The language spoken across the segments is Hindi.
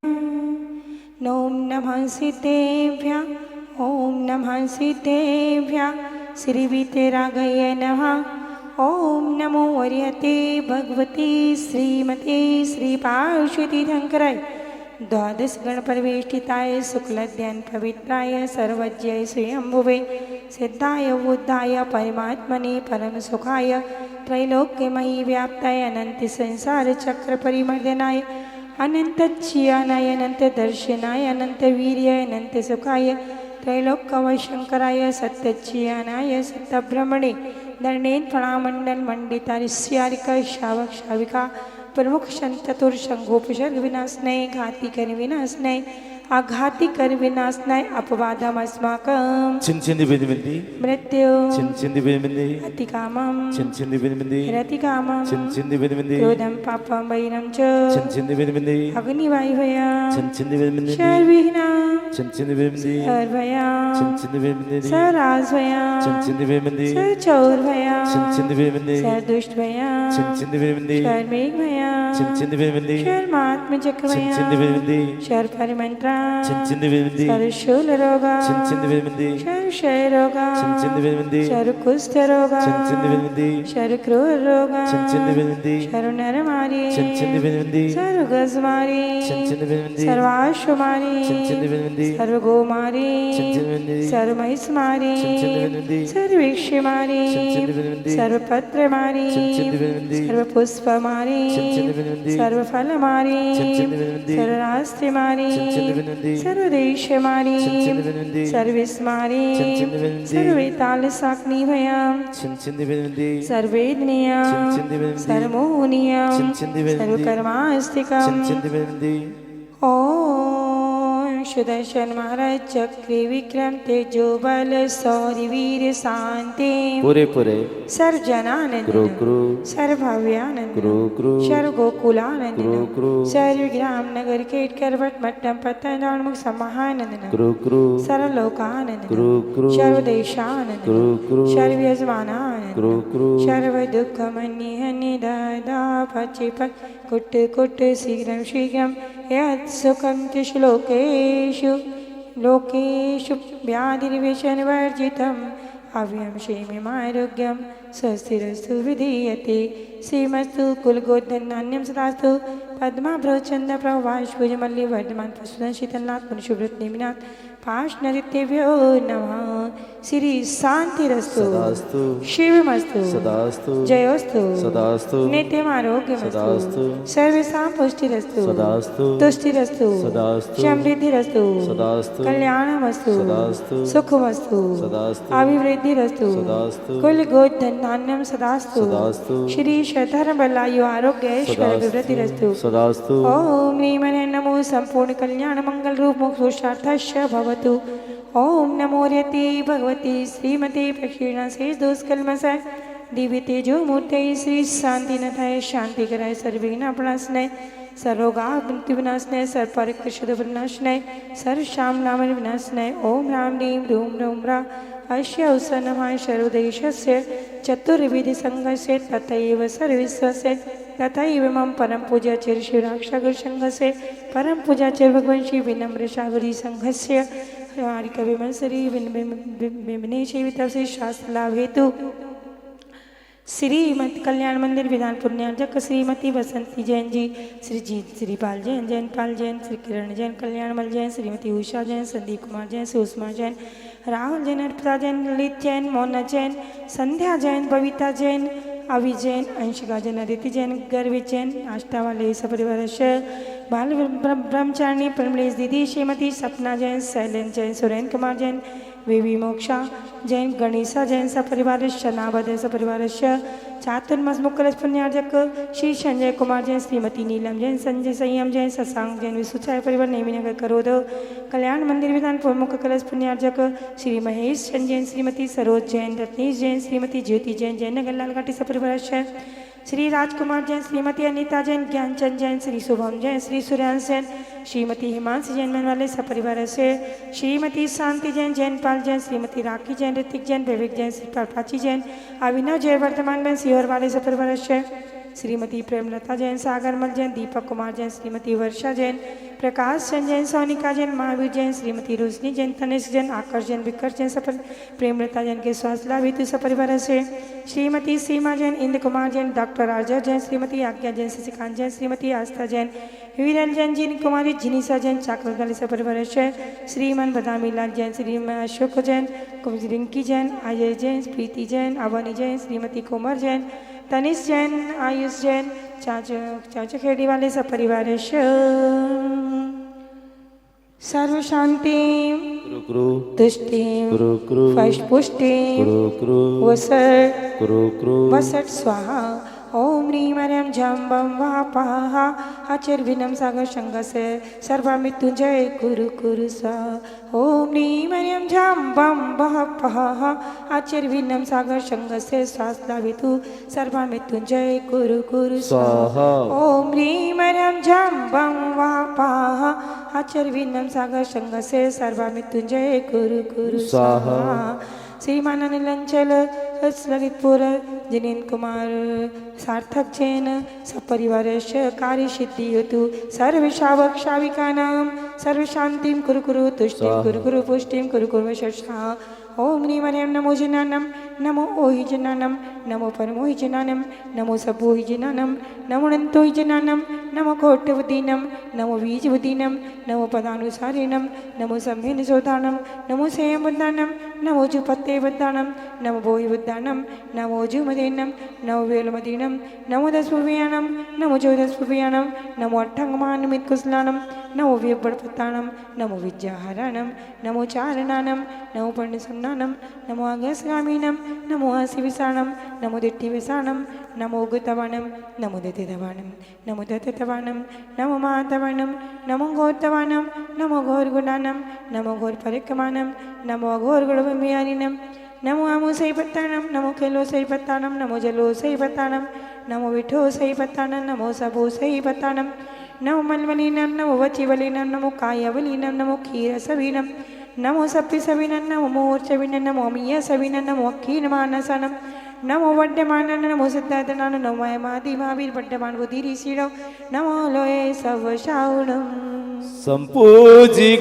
ॐ नमः सिद्धेभ्यः ॐ नमः सिद्धेभ्यः श्रीवीतरागये नमः। ॐ नमो वर्यते भगवती श्रीमते श्रीपार्श्वतीर्थंकराय द्वादश गणपरिवेष्टिताय शुक्लध्यान पवित्राय सर्वज्ञाय स्वयंभुवे सिद्धाय बुद्धाय परमात्मने परम सुखाय त्रैलोक्यमयी व्याप्ताय अनंत संसार चक्र परिमर्दनाय अनंत चियानाय अनंत दर्शनाय अनंत वीर्याय अनंत सुखाय त्रैलोक्यवशंकराय सत्यचियानाय सत्यब्रह्मणे दंडेन प्रणामंडल मंडिता ऋष्यारिका शावक शाविका प्रमुख चतुर शंगोपसर्ग विनाशनय घाती कर विनाशनय आघाती कर विनाशनय अपवादम अस्माकं चिंचिंदी बिंदी मृत्यु चिंचिंदी बिंदी अतिकामं चिंचिंदी बिंदी रतिकामं चिंचिंदी बिंदी क्रोधं पापं वैरं च चिंचिंदी बिंदी अग्निवायुभया चिंचिंदी बिंदी शर्विघ्ना चिंचिंदी बिंदी सर्वया चिंचिंदी बिंदी सराजभया चिंचिंदी बिंदी सरचौरभया चिंचिंदी बिंदी सरदुष्टभया चिंचिंदी बिंदी शर्मेघभया चिंचिंदी बिंदी शर्मात्मचक्रभया चिंचिंदी बिंदी शर्परिमंत्रा चिंचिंदी बिंदी शरशूलरोगा चिंचिंदी बिंदी शरक्षयरोगा चिंचिंदी बिंदी शरकुष्ठरोगा चिंचिंदी बिंदी शरक्रूररोगा चिंचिंदी बिंदी शरुनरमारी चिंचिंदी बिंदी सर्वगजमारी चिंचिंदी बिंदी सर्वाश्वमारी चिंचिंदी बिंदी सर्वगोमारी चिंचिंदी बिंदी सर्वमहिषमारी चिंचिंदी बिंदी सर्वविक्षमारी चिंचिंदी बिंदी सर्वपत्रमारी चिंचिंदी बिंदी सर्वपुष्पमारी चिंचिंदी बिंदी सर्वफलमारी चिंचिंदी बिंदी सर्वरास्त्रिमारी चिंचिंदी बिंदी सर्वदेशमारी चिंचिंदी बिंदी सर्विस्मारी चिंचिंदी बिंदी सर्वेतालसाग्निभयां चिंचिंदी बिंदी सर्वेदनीयां चिंचिंदी बिंदी सर्वमोहनीयां चिंचिंदी बिंदी सर्वकर्मास्तिकं चिंचिंदी बिंदी ओम सुदर्शन महाराज चक्री विक्रम तेजो बल सौरी वीर शांति पूरे पूरे सर्वजनानंद गुरु गुरु सर्वभव्यानंद गुरु गुरु सर्व गोकुलानंद गुरु गुरु सर्व ग्राम नगर केट करवट मट्टम पतन मुख समाहानंद गुरु गुरु सर्वलोकानंद गुरु गुरु सर्वदेशानंद गुरु गुरु सर्वयजमानानंद गुरु गुरु सर्व दुख मन्य हन्य दादा पचिपत कुट कुट शीघ्रं शीघ्रं यत् सुखं तिषु लोकेषु लोकेषु व्याधिर्विषणवर्जितम् अव्ययं क्षेममारोग्यं स्वस्तिरस्तु विधीयते श्रीमस्तु कुलगोधनान्यं सदास्तु पद्माभ्रचन्द्रप्रभाष्पुजमल्लि वर्धमान प्रसूदन शीतलनाथ पुनशुभृत निमिनाथ पाशनदित्यभ्यो नमः। श्री शांतिरस्तु सदास्तु शिवमस्तु सदास्तु जयोस्तु सदास्तु नित्यमारोग्यमस्तु सर्वेषां पुष्टिरस्तु सदास्तु तुष्टिरस्तु सदास्तु समृद्धिरस्तु सदास्तु कल्याणमस्तु सदास्तु सुखमस्तु सदास्तु अभिवृद्धिरस्तु सदास्तु कुलगोधनान्यं सदास्तु सदास्तु श्री शतधर्मबलायु आरोग्य ऐश्वर्य विवृद्धिरस्तु सदास्तु ओम ह्रीमने नमो संपूर्ण कल्याण मंगल रूप मोक्षार्थस्य भवतु। ओम नमो रति भगवती श्रीमती प्रक्षीणा शेष दोषकल्मष दिव्य तेजो मूर्ते श्री शांतिनाथाय शांति कराय सर्वविघ्न प्रणाशनय सर्वरोगाः विनाशनय सर्वपरिकृष्ट विनाशनय सर्वशाम नाम विनाशनय। ओम राम रीं रूम रूम रा अस्य नमः सर्वदेशस्य चतुर्विधि संघस्य तथैव सर्वविश्वस्य तथैव मम परम पूज्य आचार्य शिवराक्षागुरु संघस्य परम पूज्य आचार्य भगवान श्री विनम्र सागरी संघस्य कविमंसरी विमने सेवितस्य शास्त्र लाभ हेतु श्रीमती कल्याण मंदिर विधान पुण्यार्जक श्रीमती बसंती जैन जी, श्री श्रीपाल जैन, जैनपाल जैन, श्री किरण जैन, कल्याणमल जैन, श्रीमती उषा जैन, संदीप कुमार जैन, सुषमा जैन, राहुल जैन, अर्पिता जैन, ललित जैन, मोना जैन, संध्या जैन, बबीता जैन, अवि जैन, अंशिका जैन, अदिति जैन, गर्वी जैन, आष्टावाले सपरिवारस्य बाल ब्रह्मचारिणी परमलेश दीदी, श्रीमती सपना जैन, शैलेन जैन, सुरेंद्र कुमार जैन, विवी मोक्षा जैन, गणेशा जैन सपरिवारस्य नाभद्र सपरिवारस्य चातुर्मास मुकलश पुण्यार्जक श्री संजय कुमार जैन, श्रीमती नीलम जैन, संजय संयम जैन, शशांक जैन, विश्वचाय परिवार नेमिनगर करोद कल्याण मंदिर विधान प्रमुख कलश पुण्यार्जक श्री महेश चंद जैन, श्रीमती सरोज जैन, रत्नेश जैन, श्रीमती ज्योति जैन, जयनगर लालघाटी सपरिवारस्य श्री राजकुमार जैन, श्रीमती अनीता जैन, ज्ञानचंद जैन, श्री शुभम जैन, श्री सूर्यांश जैन, श्रीमती हिमांशी जैन मनवाले सपरिवार से श्रीमती शांति जैन, जैनपाल जैन, श्रीमती राखी जैन, ऋतिक जैन, विवेक जैन, श्री प्राची जैन, अभिनव जय वर्तमान में सिहोर वाले सपरिवार से श्रीमती प्रेमलता जैन, सागरमल जैन, दीपक कुमार जैन, श्रीमती वर्षा जैन, प्रकाश चंद जैन, सोनिका जैन, महावीर जैन, श्रीमती रोशनी जैन, तनिष्क जैन, आकर्ष जैन, विकर्ष जैन, सफल प्रेमलता जैन के स्वास्थ्य लाभ हेतु सपरिवार से श्रीमती सीमा जैन, इंद्र कुमार जैन, डॉक्टर आर्जर जैन, श्रीमती आज्ञा जैन, शशिकांत जैन, श्रीमती आस्था जैन, वीरल जैन, जिन कुमारी जिनीसा जैन, चाकरदली सपरिवार से श्रीमान बदामी लाल जैन, श्रीमान अशोक जैन, रिंकी जैन, अजय जैन, प्रीति जैन, अवनी जैन, श्रीमती कुमार जैन, तनिष जैन, आयुष जैन, चाचा खेड़ी वाले सपरिवार सर्व शांति कुरु कुरु तुष्टि कुरु कुरु पुष्टि कुरु कुरु वसट कुरु कुरु वसट स्वाहा ओम ह्रीं मरियम झं बम वापाहा आचर्विनम सागर शंगसे सर्वा मृत्युंजय कुरु कुरु सा ओम ह्रीं मरियम झं बम वापाहा आचर्विनम सागर शंगसे स्वास्थ्यावितु सर्वा मृत्युंजय कुरु कुरु स्वाहा ओम ह्रीं मरियम झं बम वापाहा आचर्विनम सागर शंगसे सर्वा मृत्युंजय कुरु कुरु स्वाहा श्रीमान नीलंचल ललितपुर जिनेन्द्र कुमार सार्थक जैन सपरिवार कार्य सिद्धि हेतु सर्व शावक शाविकानां सर्व शांतिं कुरु कुरु तुष्टिं कुरु कुरु पुष्टिं कुरु कुरु वशर्षा ओम ह्रीं मरियम नमो जनानम नमो ओहि जनानम नमो परमोहि जनानम नमो सबोहि जनानम नमो अनंतोहि जनानम नमो कोट्यवदीनम नमो बीजवदीनम नमो पदानुसारिणम नमो सम्मेन सोदानम नमो सेयवदानम नमो जुपत्ते वदानम नमो भोहि वदानम नमो जुमदेनम नमो वेलमदीनम नमो दशपुव्यानम नमो चौदशपुव्यानम नमो अट्ठंगमानमित कुशलानम नमो व्यबड़पतानम नमो विद्याहारानम नमो चारणानम नमो पर्णसन्नानम नमो आज्ञास्गामीनम नमो हसिविसाणम नमो दिट्टिविसाणम नमो गुतवाणम नमो दतितवाणम नमो दत्तवाणम नमो मातवाणम नमो घोरतवाणम नमो घोरगुणानम नमो घोर परिक्रमानम नमो घोर गुणविमियानिनम नमो आमो सैपत्तानम नमो खेलो सैपत्तानम नमो जलो सैपत्तानम नमो विठो सैपत्तानम नमो सबो सैपत्तानम नमो मलवलीनम नमो वचिवलीनम नमो कायवलीनम नमो क्षीरसवीनम नमो सप्पिसविनम नमो मोर्चविनम नमो अमीयसविनम नमो अक्कीनमानसनम नमो वड्डमानन नमो सिद्धार्थनान नमो यमादि महावीर वड्डमान बुद्धिरीषिणो नमो लोये सवशाउणम सम्पूजिकानां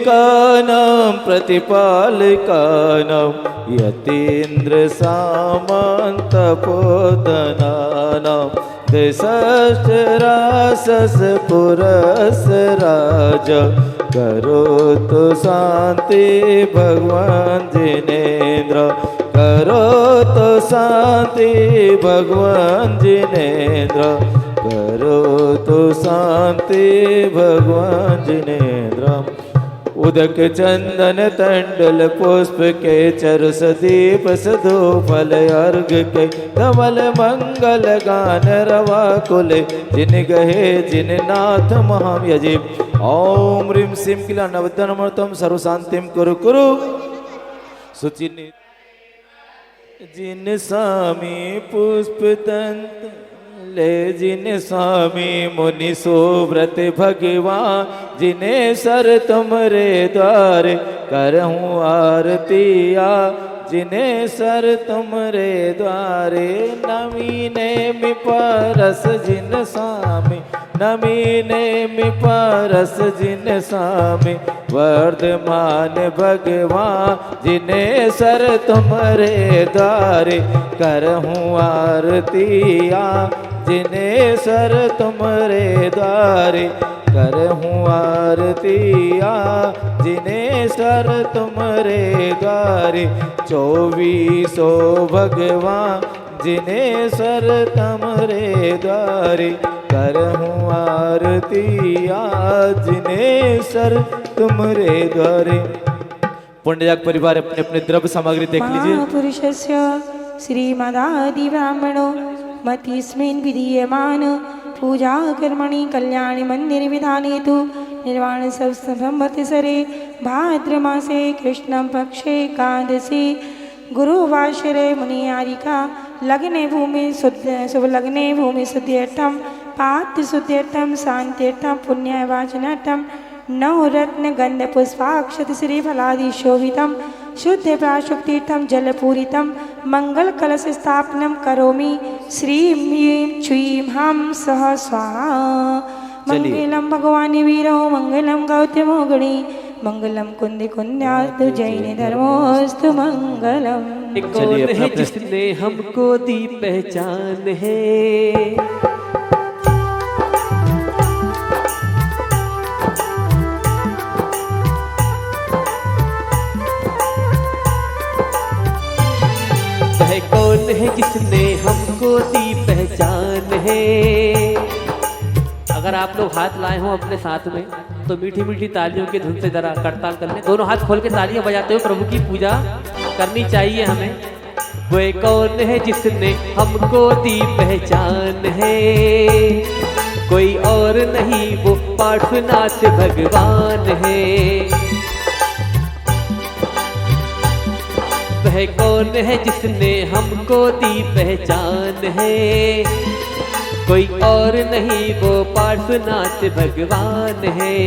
प्रतिपालकानां यतीन्द्र सामन्तपोदनानां दशरासस पुरस राज करोतु शांति भगवान जिनेन्द्र करोतु शांति भगवान जिनेन्द्र करोतु शांति भगवान जिनेन्द्र उदक चंदन तंडल पुष्प के चरुस दीप सधो फल अर्घ के धवल मंगल गान रवा कुल जिन गहे जिन नाथ महाम यजे ओम ह्रीं श्रीं किला नवदनमर्तम सर्व शांतिम कुरु कुरु सुचिन जिन स्वामी पुष्प तंत ले जिन स्वामी मुनि सुव्रत भगवान जिने सर तुमरे द्वार करहूँ आरतिया जिने सर तुमरे द्वारे नमीने मिपरस जिन स्वामी नमीने मिपरस जिन स्वामी वर्धमान भगवान जिने सर तुमरे द्वारे करहूँ आरतिया जिने सर तुमरे द्वारे करहूँ आरतिया जिने सर तुमरे द्वारे 2400 भगवान जिने सर तुमरे द्वारे करहूँ आरतिया जिने सर तुमरे द्वारे। पुण्यजाग परिवार अपने अपने द्रव्य सामग्री देख लीजिए। महापुरुषस्य श्रीमदादि ब्राह्मणो मतिस्मिन् विधीयमान पूजा कर्मणि कल्याण मंदिर विधाने तु निर्वाण संवत्सरे भाद्रमासे कृष्ण पक्षे एकादशी गुरुवासरे मुनियारिका लग्ने भूमि शुभ लग्ने भूमि शुद्ध्यर्थम पात्र शुद्ध्यर्थम शांत्यर्थम पुण्यवाचनार्थम नवरत्न गंध पुष्पाक्षत श्री फलादि शोभितम शुद्धे प्राशुक्तीर्थम जलपूरितम मंगल कलश स्थापनम करोमि श्रीं ह्रीं श्रीं हम सह स्वाहा। मंगलम भगवानी वीरो मंगलम गौतमो गणी मंगलम कुंदे कुंद्यास्तु जैन धर्मोस्तु मंगलम। कौन है जिसने हमको दी पहचान है, वह कौन है जिसने हमको दी पहचान है। अगर आप लोग हाथ लाए हो अपने साथ में तो मीठी मीठी तालियों की धुन से जरा करताल कर लें। दोनों हाथ खोल के तालियां बजाते हुए प्रभु की पूजा करनी चाहिए हमें। वह कौन है जिसने हमको दी पहचान है, कोई और नहीं वो पार्श्वनाथ भगवान है। वह कौन है जिसने हमको दी पहचान है, कोई और नहीं वो पार्श्वनाथ भगवान है।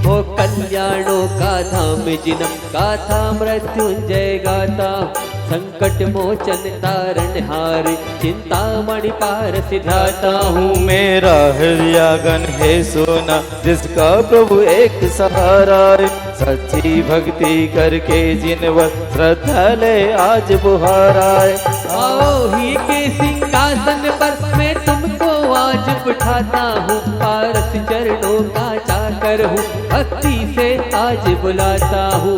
वो कल्याणों का धाम जिनम गाथा मृत्युंजय गाता, संकट मोचन तारण हार चिंतामणि पार सिधाता हूँ। मेरा हृदयागन है सोना जिसका प्रभु एक सहारा है, सच्ची भक्ति करके जिनवर श्रद्धा ले आज बुहारा है। आओ ही के सिंहासन पर मैं तुमको आज बिठाता हूँ, पारस चरणों का चाकर हूँ, भक्ति से आज बुलाता हूँ।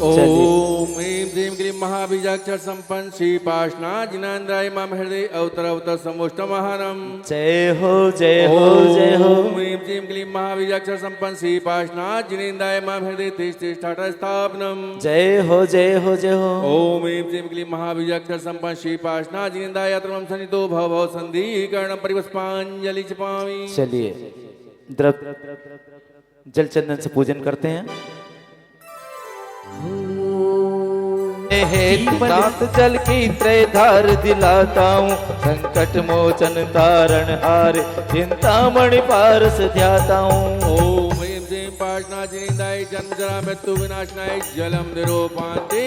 ओम ह्रीं क्लीं क्लीं महाबीजाक्षर संपन्न श्री पार्श्वनाथ जिनेन्द्राय मम हृदय अवतर अवतर समुष्टमहरम। जय हो जय हो जय हो। ओम ह्रीं क्लीं क्लीं महाबीजाक्षर संपन्न श्री पार्श्वनाथ जिनेन्द्राय मम हृदय तिष्ठ स्थापनम। जय हो जय हो जय हो। ओम ह्रीं क्लीं क्लीं महाबीजाक्षर संपन्न श्री पार्श्वनाथ जिनेन्द्राय अत्रम सन्निधो भव भव संधिकरणम परिवस्पांजलि क्षिपामि। चलिए द्रव जल चंदन से पूजन करते हैं। दांत जल की त्रय धार दिलाता हूँ, संकट मोचन तारण हार चिंतामणि पारस ध्याता हूँ। ओम ह्रीं क्लीं पार्श्वनाथ जिनेन्द्राय जन्म जरा मृत्यु विनाशनाय जलम निरूपान्ते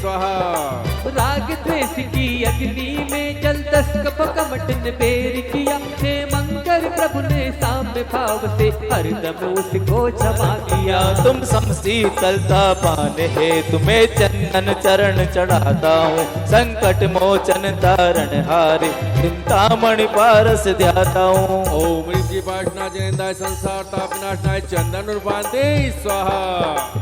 स्वाहा। राग द्वेष की अग्नि में जल 10 कप कमटन बेर किया, हे मंगर प्रभु ने साम्य भाव से हरदम उसको क्षमा किया। तुम समशीतलता पाने है तुम्हें चंदन चरण चढ़ाता हूँ, संकट मोचन तारण हारे चिंतामणि पारस ध्याता हूँ। ओम ह्रीं क्लीं पार्श्वनाथ जिनेन्द्राय संसार ताप विनाशनाय चंदन रूपान्ते स्वाहा।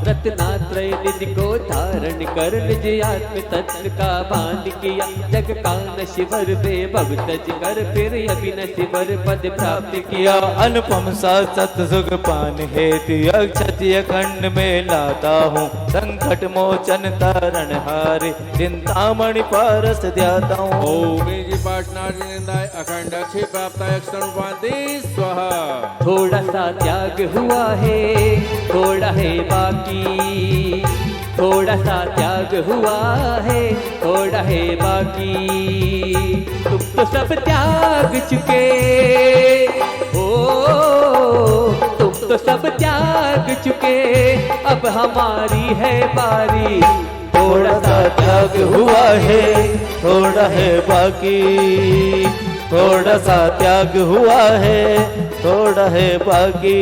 रत्नात्रय निधि को धारण कर निज आत्म तत्व का भान किया, जग कान शिवर में भवतज कर फिर अभिन शिवर पद प्राप्त किया। अनुपम सा सत्सुख पान हेतु अक्षय खंड में लाता हूँ, संकट मोचन तारण हारे चिंतामणि पारस ध्याता हूँ। ओम ह्रीं क्लीं पार्श्वनाथ जिनेन्द्राय अखंड अक्षय प्राप्त अक्षर रूपान्ते स्वाहा। थोड़ा सा त्याग हुआ है थोड़ा है बाकी, थोड़ा सा त्याग हुआ है थोड़ा है बाकी। तुम तो सब त्याग चुके हो, तुम तो सब त्याग चुके, अब हमारी है बारी। थोड़ा सा त्याग हुआ है थोड़ा है बाकी, थोड़ा सा त्याग हुआ है थोड़ा है बाकी।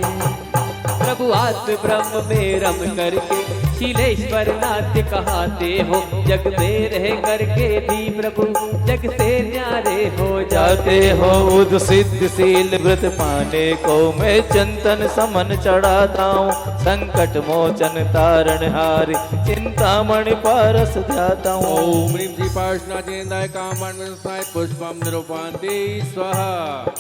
प्रभु आत्म ब्रह्म में रम करके शीलेश्वर नाथ कहाते हो, जग में रह करके भी प्रभु जग से न्यारे हो जाते हो। उद सिद्धशील व्रत पाने को मैं चिंतन समन चढ़ाता हूँ, संकट मोचन तारण हारे चिंतामणि पारस ध्याता हूँ। ओम ह्रीं क्लीं पार्श्वनाथ जिनेन्द्राय कामण्ड पुष्पम निरूपान्ते स्वाहा।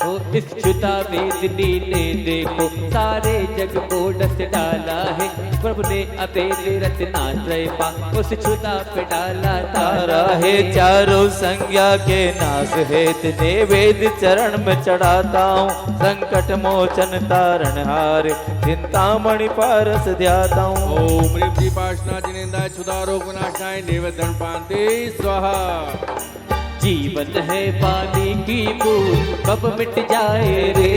ओ इच्छुता वेदनी ने देखो सारे जग को डस डाला है, प्रभु ने अभेद रत्नात्रय पा उस छुता पे डाला तारा है। चारों संज्ञा के नाश हेत वेद चरण में चढ़ाता हूँ, संकट मोचन तारण हारे चिंतामणि पारस ध्याता हूँ। ओम ह्रीं क्लीं पार्श्वनाथ जिनेन्द्राय क्षुधा रोग विनाशनाय निवेदन पान्ते स्वाहा। जीवन है पानी की बूंद कब मिट जाए रे।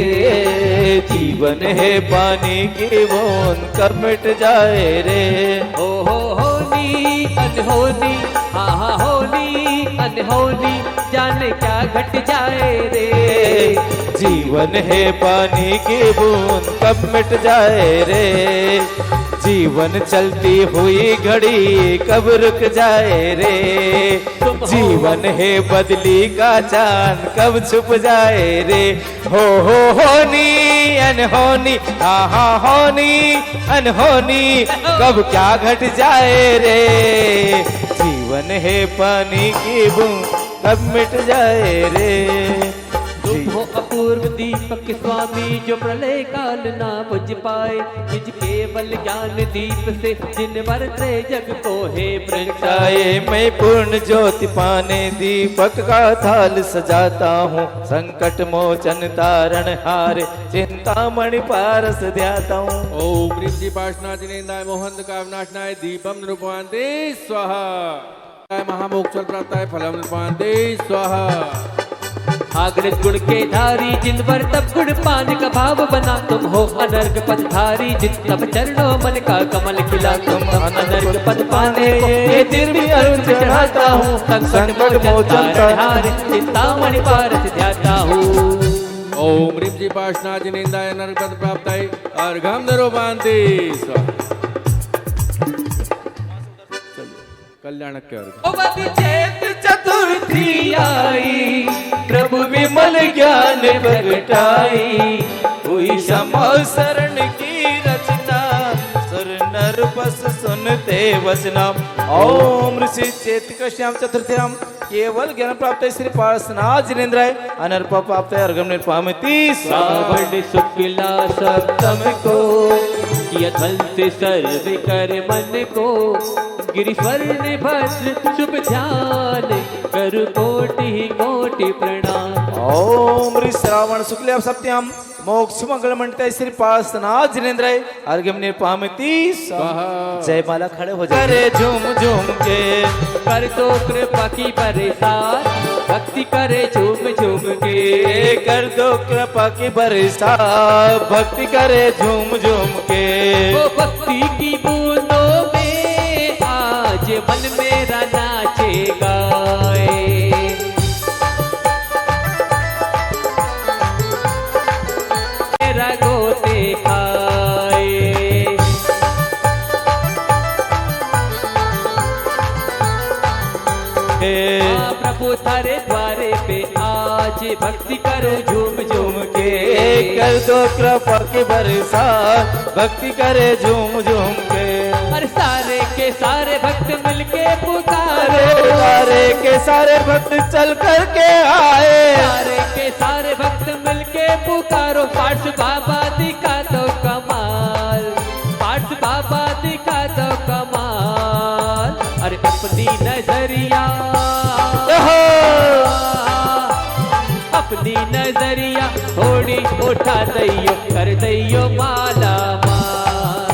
जीवन है पानी की बूंद कब मिट जाए रे। हो होनी अनहोनी, हाँ होनी अनहोनी, जाने क्या घट जाए रे। जीवन है पानी की बूंद कब मिट जाए रे। जीवन चलती हुई घड़ी कब रुक जाए रे। जीवन है बदली का चांद कब छुप जाए रे। होनी अनहोनी, हाँ होनी अनहोनी, कब क्या घट जाए रे। जीवन है पानी की बूंद कब मिट जाए रे। तुम हो अपूर्व दीपक स्वामी जो प्रलय काल ना बुझ पाए। निज केवल ज्ञान दीप से जिन बरते जग को है प्रगटाए। मैं पूर्ण ज्योति पाने दीपक का थाल सजाता हूँ। संकट मोचन तारण हार चिंतामणि पारस ध्याता हूँ। ओम ह्रीं जी पाशना जिनेन्द्राय मोहन कावनाशनाय दीपम निरूपमान्ते स्वाहा। महामोक्षर प्राप्ताय फलम निरूपमान्ते स्वाहा। आग्रह गुण के धारी जिन पर तब गुण पान का भाव बना। तुम हो अनर्घ पद धारी जिन तब चरणों मन का कमल खिला। तुम अनर्घ पद पाने को ये दिल में अरुण चढ़ाता हूँ। संकट मोचन तारण चिंतामणि पारस ध्याता हूँ। ओम ह्रीं जी पाशना जिनेन्द्राय नरपद प्राप्ताय अर्घम निरूपमान्ते स्वाहा। कल्याणक के अर्घ। चतुर्थी आई प्रभु विमल ज्ञान प्रगटाई। हुई समो शरण की रचना सुर नर बस सुनते वचना। ओम ऋषि चेत कश्याम चतुर्थ्याम केवल ज्ञान प्राप्त है श्री पार्श्वनाथ जिनेन्द्राय अनर्प प्राप्त है अर्घम निरूपमान्ते श्रावण शुक्ला सप्तम को किया धन से सर्व कर मन को। गिरि स्वर्ण भद्र शुभ ध्यान कर कोटि कोटि प्रणाम। ओम ऋषि श्रावण शुक्ल सप्तम मोक्ष मंगल मंडित श्री पार्श्वनाथ जिनेन्द्राय अर्घम निरूपमान्ते स्वाहा। जय माला खड़े हो जाए। करे झूम झूम के कर दो कृपा की बरसात भक्ति करे झूम झूम के। कर दो कृपा की बरसात भक्ति करे झूम झूम के। वो भक्ति की बूंदों में आज मन मेरा नाचे गाए। मेरा गोते खाए। प्रभु थारे द्वारे पे आज भक्ति करो झूम झूम के। कर दो कृपा की बरसात भक्ति करे झूम झूम के। और सारे के सारे भक्त मिलके पुकारे। सारे के सारे भक्त चल कर के आए। सारे के सारे भक्त मिलके पुकारो। पार्श बाबा दिखा दो कमाल, पार्श बाबा दिखा दो कमाल। अरे अपनी नजरिया, अपनी नजरिया थोड़ी उठा दइयो कर दइयो माला माल।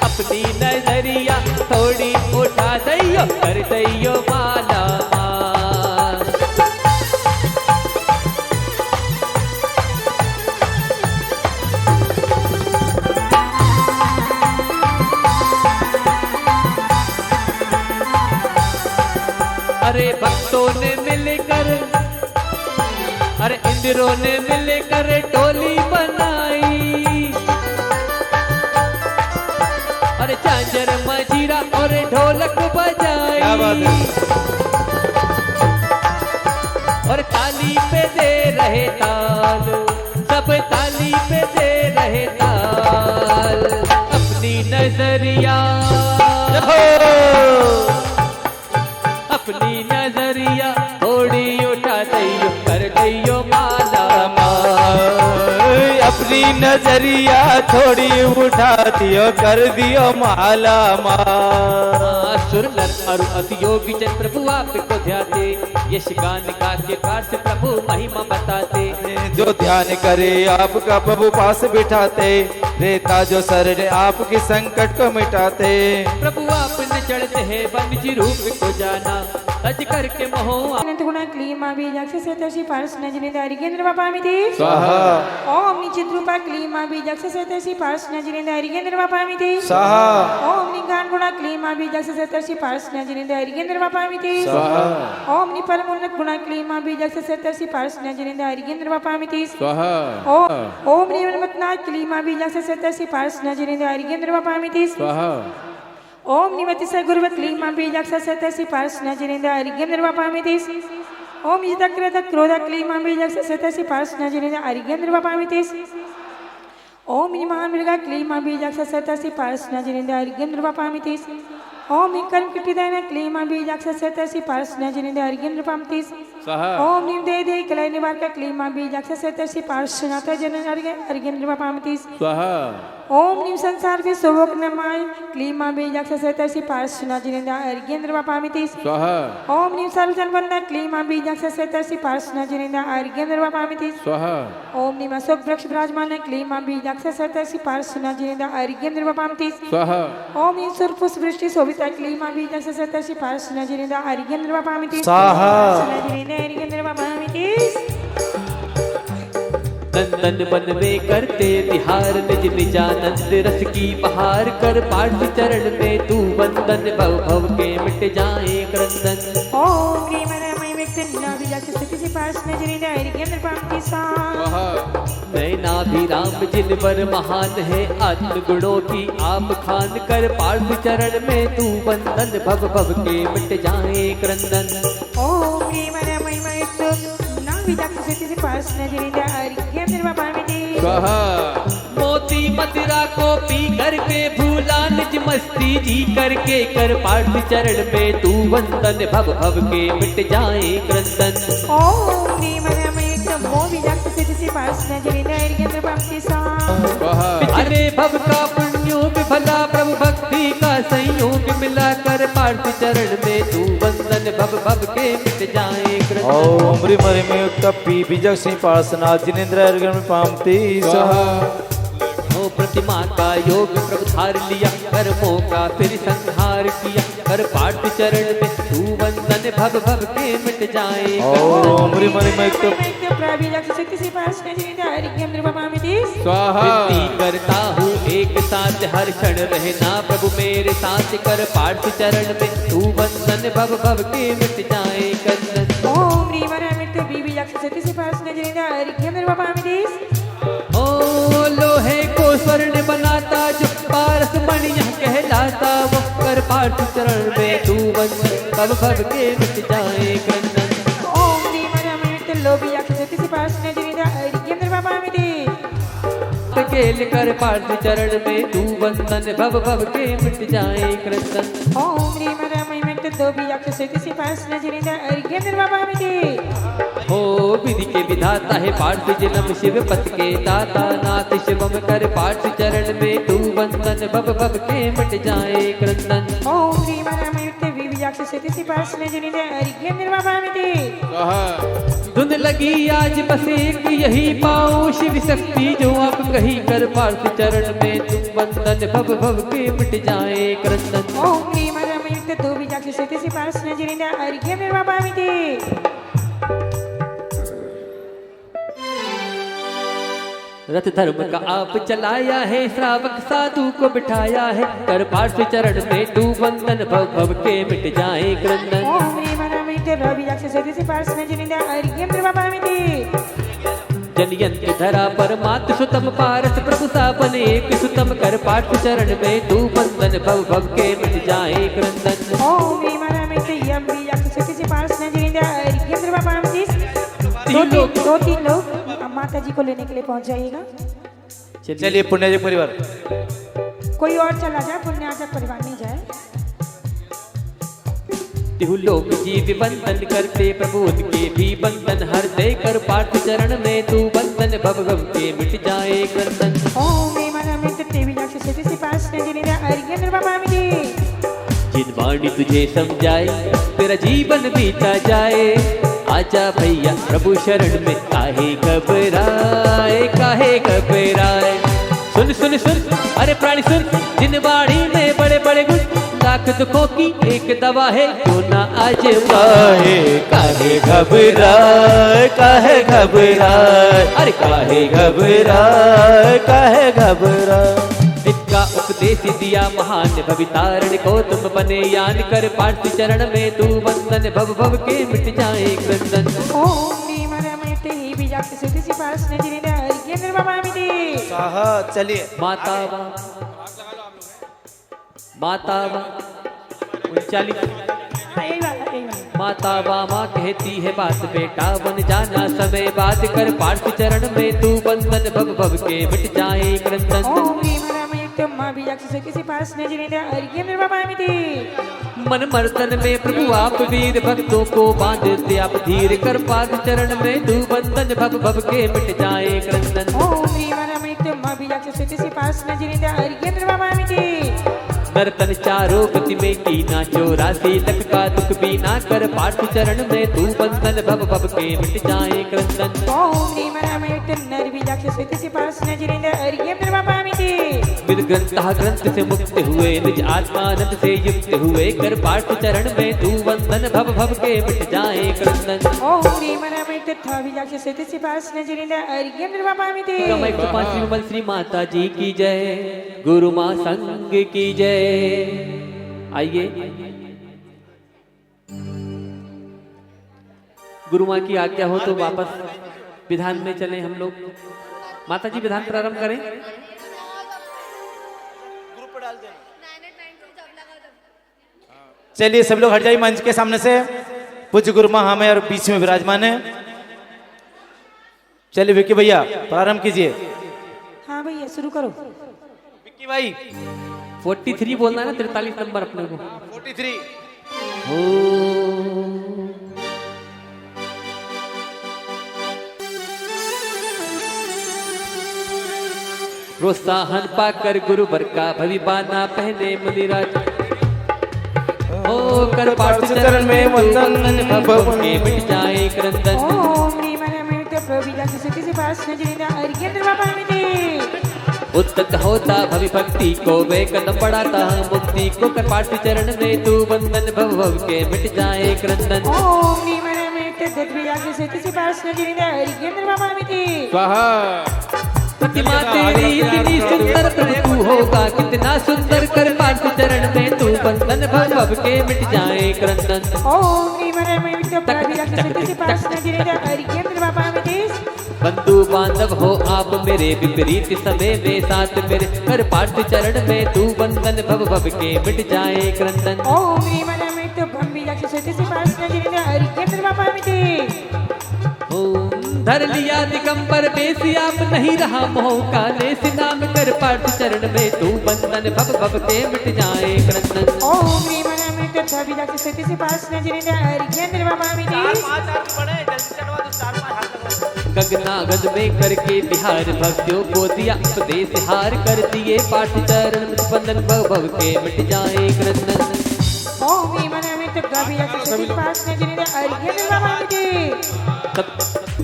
अपनी नजरिया थोड़ी उठा दइयो कर दइयो माला माल। अरे भक्तों ने मिलकर, अरे इंद्रों ने मिलकर टोली बनाई। अरे झांझर मजीरा और ढोलक बजाई। और ताली पे दे रहे ताल, सब ताली पे दे रहे ताल। अपनी नजरिया, अपनी नजरिया थोड़ी उठा दइयो कर दइयो माला माल। अपनी नजरिया थोड़ी उठा दियो कर दियो माला माल। सुर नर अरु अति योगी जन प्रभु आपको ध्याते। यश गान गा के पार से प्रभु महिमा बताते। जो ध्यान करे आपका प्रभु पास बिठाते। रेता जो शरण आपके संकट को मिटाते। प्रभु आपने चढ़ते हैं वन जी रूप को जाना। सज करके महो अनंत गुणा क्लीमा बीजाक्ष सतर्षि पारस नजरेंद्र हरिकेंद्र वापामिति स्वाहा ओम निचिद्रूपा क्लीमा बीजाक्ष सतर्षि पारस नजरेंद्र हरिकेंद्र वापामिति स्वाहा ओम निगान गुणा क्लीमा बीजाक्ष सतर्षि पारस नजरेंद्र हरिकेंद्र वापामिति स्वाहा ओम निपरमोन्नत गुणा क्लीमा बीजाक्ष सतर्षि पारस नजरेंद्र हरिकेंद्र वापामिति स्वाहा ओम निमन्मतना क्लीमा बीजाक्ष सतर्षि पारस नजरेंद्र हरिकेंद्र वापामिति स्वाहा ओम निमति सगुरुव क्लीमा बीजाक्ष सतर्षि पारस नजरेंद्र हरिकेंद्र वापामिति ओम युतक्रोध क्रोध क्लीमा बीजाक्ष सतर्षि पारस नजरेंद्र हरिकेंद्र वापामिति ओम निमान मृगा क्लीमा बीजाक्ष सतर्षि पारस नजरेंद्र हरिकेंद्र वापामिति ओम कर्म कृपिदान क्लीमा बीजाक्ष सतर्षि पारस नजरेंद्र हरिकेंद्र वापामिति स्वाहा ओम निम दे दे कलय निवार का क्लीमा बीजाक्ष सतर्षि पारस नाथ जन हरिकेंद्र वापामिति स्वाहा ओम निम संसार के शोभक नमाय क्लीमा बीजाक्ष सतर्षि पारस नजरेंद्र हरिकेंद्र वापामिति स्वाहा ओम निम सर्वजन वंदना क्लीमा बीजाक्ष सतर्षि पारस नजरेंद्र हरिकेंद्र वापामिति स्वाहा ओम निम अशोक वृक्ष विराजमान क्लीमा बीजाक्ष सतर्षि पारस नजरेंद्र हरिकेंद्र वापामिति स्वाहा ओम निम सुरपुष्प वृष्टि शोभिता क्लीमा बीजाक्ष सतर्षि पारस नजरेंद्र हरिकेंद्र वापामिति स्वाहा नजरेंद्र हरिकेंद्र वापामिति नंदन वन में करते बिहार निज निजानंद रस की बहार कर पाठ चरण में तू वंदन भव भव के मिट जाए क्रंदन ओम ह्रीं रमय व्यक्तिना बीजाक्ष सतर्षि पारस नजरेंद्र हरिकेंद्र वापामिति स्वाहा नैनाभिराम जिन पर महान है आत्म गुणों की आप खान कर पार्थ चरण में तू वंदन भव भव के मिट जाए क्रंदन ओम ह्रीं रमय व्यक्तिना बीजाक्ष सतर्षि पारस नजरेंद्र हरिकेंद्र वापामिति स्वाहा मोती मदिरा को पी करके भूला निज मस्ती जी करके कर पार्थ चरण में तू वंदन भव भव के मिट जाए क्रंदन ओम ह्रीं रमय व्यक्तिना बीजाक्ष सतर्षि पारस नजरेंद्र हरिकेंद्र वापामिति स्वाहा अरे भव का पुण्योग भला प्रभु भक्ति का संयोग मिला कर पार्थ चरण में तू वंदन भव भव के मिट जाए क्रंदन ओम ह्रीं ह्रीं युक्त पी बीजाक्ष पारसनाथ जिनेन्द्र हरिकेंद्र वापामिति स्वाहा हो प्रतिमा का योग प्रभु धार लिया कर्मों का फिर संहार किया कर पार्थ चरण में तू वंदन भव भव के मिट जाए ओम ह्रीं ह्रीं युक्त बीजाक्ष सतर्षि पारस नजरेंद्र हरिकेंद्र वापामिति स्वाहा विनती करता हूँ एक साथ हर क्षण रहना प्रभु मेरे साथ कर पार्थ चरण में तू वंदन भव भव के मिट जाए क्रंदन ओम ह्रीं रमय बीजाक्ष सतर्षि पारस नजरेंद्र हरिकेंद्र वापामिति ओ लोहे को स्वर्ण बनाता जो पारस मणिया कहलाता वो कर पार्थ चरण में तू वंदन भव भव के मिट जाए क्रंदन ओम ह्रीं रमय बीजाक्ष सतर्षि पारस नजरेंद्र हरिकेंद्र वापामिति केल कर पार्थ चरण में तू वंदन भव भव के मिट जाए क्रंदन ओम ह्रीं रमय बीजाक्ष सतर्षि पारस नजरेंद्र हरिकेंद्र वापामिति हो विधि के विधाता है पार्थ जन्म शिव पथ के दाता नाथ शिवम कर पार्थ चरण में तू वंदन भव भव के मिट जाए क्रंदन ओम ह्रीं रमय बीजाक्ष सतर्षि पारस नजरेंद्र हरिकेंद्र वापामिति स्वाहा धुन लगी आज बस एक यही पाओ शिव शक्ति जो आप कही कर पार्थ चरण में तू वंदन भव भव के मिट जाए क्रंदन ओम ह्रीं रमय बीजाक्ष सतर्षि पारस नजरेंद्र हरिकेंद्र वापामिति रथ धर्म का आप चलाया है श्रावक साधु को बिठाया है कर पार्थ चरण में तू वंदन भव भव के मिट जाए क्रंदन ओम ह्रीं रमय बीजाक्ष सतर्षि पारस नजरेंद्र हरिकेंद्र वापामिति जनयंत्र धरा परमात्म सुतम पारस प्रभु सापन एक सुतम कर पार्थ चरण में तू वंदन भव भव के मिट जाए क्रंदन ओम ह्रीं रमय बीजाक्ष सतर्षि पारस नजरेंद्र हरिकेंद्र वापामिति दो तीन लोग माता जी को लेने के लिए पहुंच जाइएगा। चलिए पुण्य परिवार कोई और चला जाए, पुण्याजा परिवार नहीं जाए। तिहु लोग जीव वंदन करते प्रभु के भी वंदन हर दे कर पार्थ चरण में तू वंदन भव भव के मिट जाए क्रंदन ओम हेमरमित बीजाक्ष सतर्षि पारस नजरेंद्र हरिकेंद्र वापामिति जिन वाणी तुझे समझाए तेरा जीवन बीता जाए आजा भैया प्रभु शरण में काहे घबराए सुन सुन सुन अरे प्राणी सुन जिन वाणी में बड़े बड़े गुण लाख दुखों की एक दवा है, क्यों ना आज काहे काहे घबराए, काहे घबराए, अरे काहे घबराए, काहे घबराए। इसका उपदेश दिया महान भवितारण को, तुम बने यान कर पार्थ चरण में तू बंधन, भव भव के मिट जाए क्रंदन। ओम ह्रीं रमैते ही बीजाक्ष सिद्धि सिपास नजरिंद हरिकेंद्र नमामि। स्वाहा। चलिए माता वा 39 माता वा माँ कहती है बात, बेटा बन जाना समय बात कर पार्थ चरण में तू बंधन, भव भव के मिट जाए क्रंदन। ओम ह्रीं रमैते माँ बीजाक्ष सिद्धि सिपास नजरिंद हरिकेंद्र नमामि। मन मर्दन में प्रभु आप वीर, भक्तों को बांधते आप धीर कर पार्थ चरण में तू बंधन, भव भव के मिट जाए क्रंदन। ओम ह्रीं रमैते माँ बीजाक्ष सिद्धि सिपास नजरिंद हरिकेंद्र नमामि। नर्तन चारों गति में की ना 84 लख का दुख भी ना कर पार्थ चरण में तू बंधन, भव भव के मिट जाए क्रंदन। ओम ह्रीं रमैते नर बीजाक्ष सिद्धि सिपास नजरिंद हरिकेंद्र नमामि। विद ग्रंथ ग्रंथ से मुक्त हुए, निज आत्मानंद से युक्त हुए, कर पार्थ चरण में तू बंधन, भव भव के मिट जाए क्रंदन। ओम ह्रीं रमैते था बीजाक्ष सिद्धि सिपास नजरिंद हरिकेंद्र नमामि। क्रम 105 विमल श्री माता जी की जय, गुरु माँ संग की जय। आइए गुरु माँ की आज्ञा हो तो वापस विधान में चलें हम लोग। माता जी विधान प्रारंभ करें। चलिए सब लोग हट जाइए मंच के सामने से। पूज्य गुरु माँ हमें और बीच में विराजमान है। चलिए विक्की भैया प्रारंभ कीजिए। हाँ भैया शुरू करो। विक्की भाई 43 बोलना है ना, 43 नंबर अपने को। 43। प्रोत्साहन पाकर गुरु वर का भवि बाना पहने मुनिराज, ओ कर पार्थ चरण में वंदन, भव भव के मिट जाए क्रंदन। ओम ह्रीं रमैते प्रभु बीजाक्ष सिद्धि सिपास नजरिंद हरिकेंद्र नमामि। उत्तक होता भवि भक्ति को वे कदम बढ़ाता, मुक्ति को कर पार्थ चरण में तू बंधन, भव भव के मिट जाए क्रंदन। ओम ह्रीं रमैते दत्त बीजाक्ष सिद्धि सिपास नजरिंद हरिकेंद्र नमामि। स्वाहा। प्रतिमा तेरी इतनी सुंदर प्रभु तू होगा कितना सुंदर, कर पार्थ चरण में तू बंधन, भव भव के मिट जाए क्रंदन। ओम ह्रीं रमैते प्रभु बीजाक्ष सिद्धि सिपास नजरिंद हरिकेंद्र नमामि। बंधु बांधव हो आप मेरे, विपरीत समय में साथ मेरे, कर पार्थ चरण में तू बंधन, भव भव के मिट जाए क्रंदन। ओम ह्रीं रमैते प्रभु बीजाक्ष सिद्धि सिपास नजरिंद हरिकेंद्र नमामि। ओम धर लिया दिगंबर बेस, आप नहीं रहा मोह का लेस, नाम कर पार्थ चरण में तू बंधन, भव भव के मिट जाए क्रंदन। ओम ह्रीं रमैते था बीजाक्ष सिद्धि सिपास नजरिंद हरिकेंद्र नमामि। गगनागद में करके बिहार, भक्तों को दिया उपदेश हार, कर दिए पार्थ चरण में बंधन, भव भव के मिट जाए क्रंदन। ओम ह्रीं रमैते था बीजाक्ष सिद्धि सिपास नजरिंद हरिकेंद्र नमामि।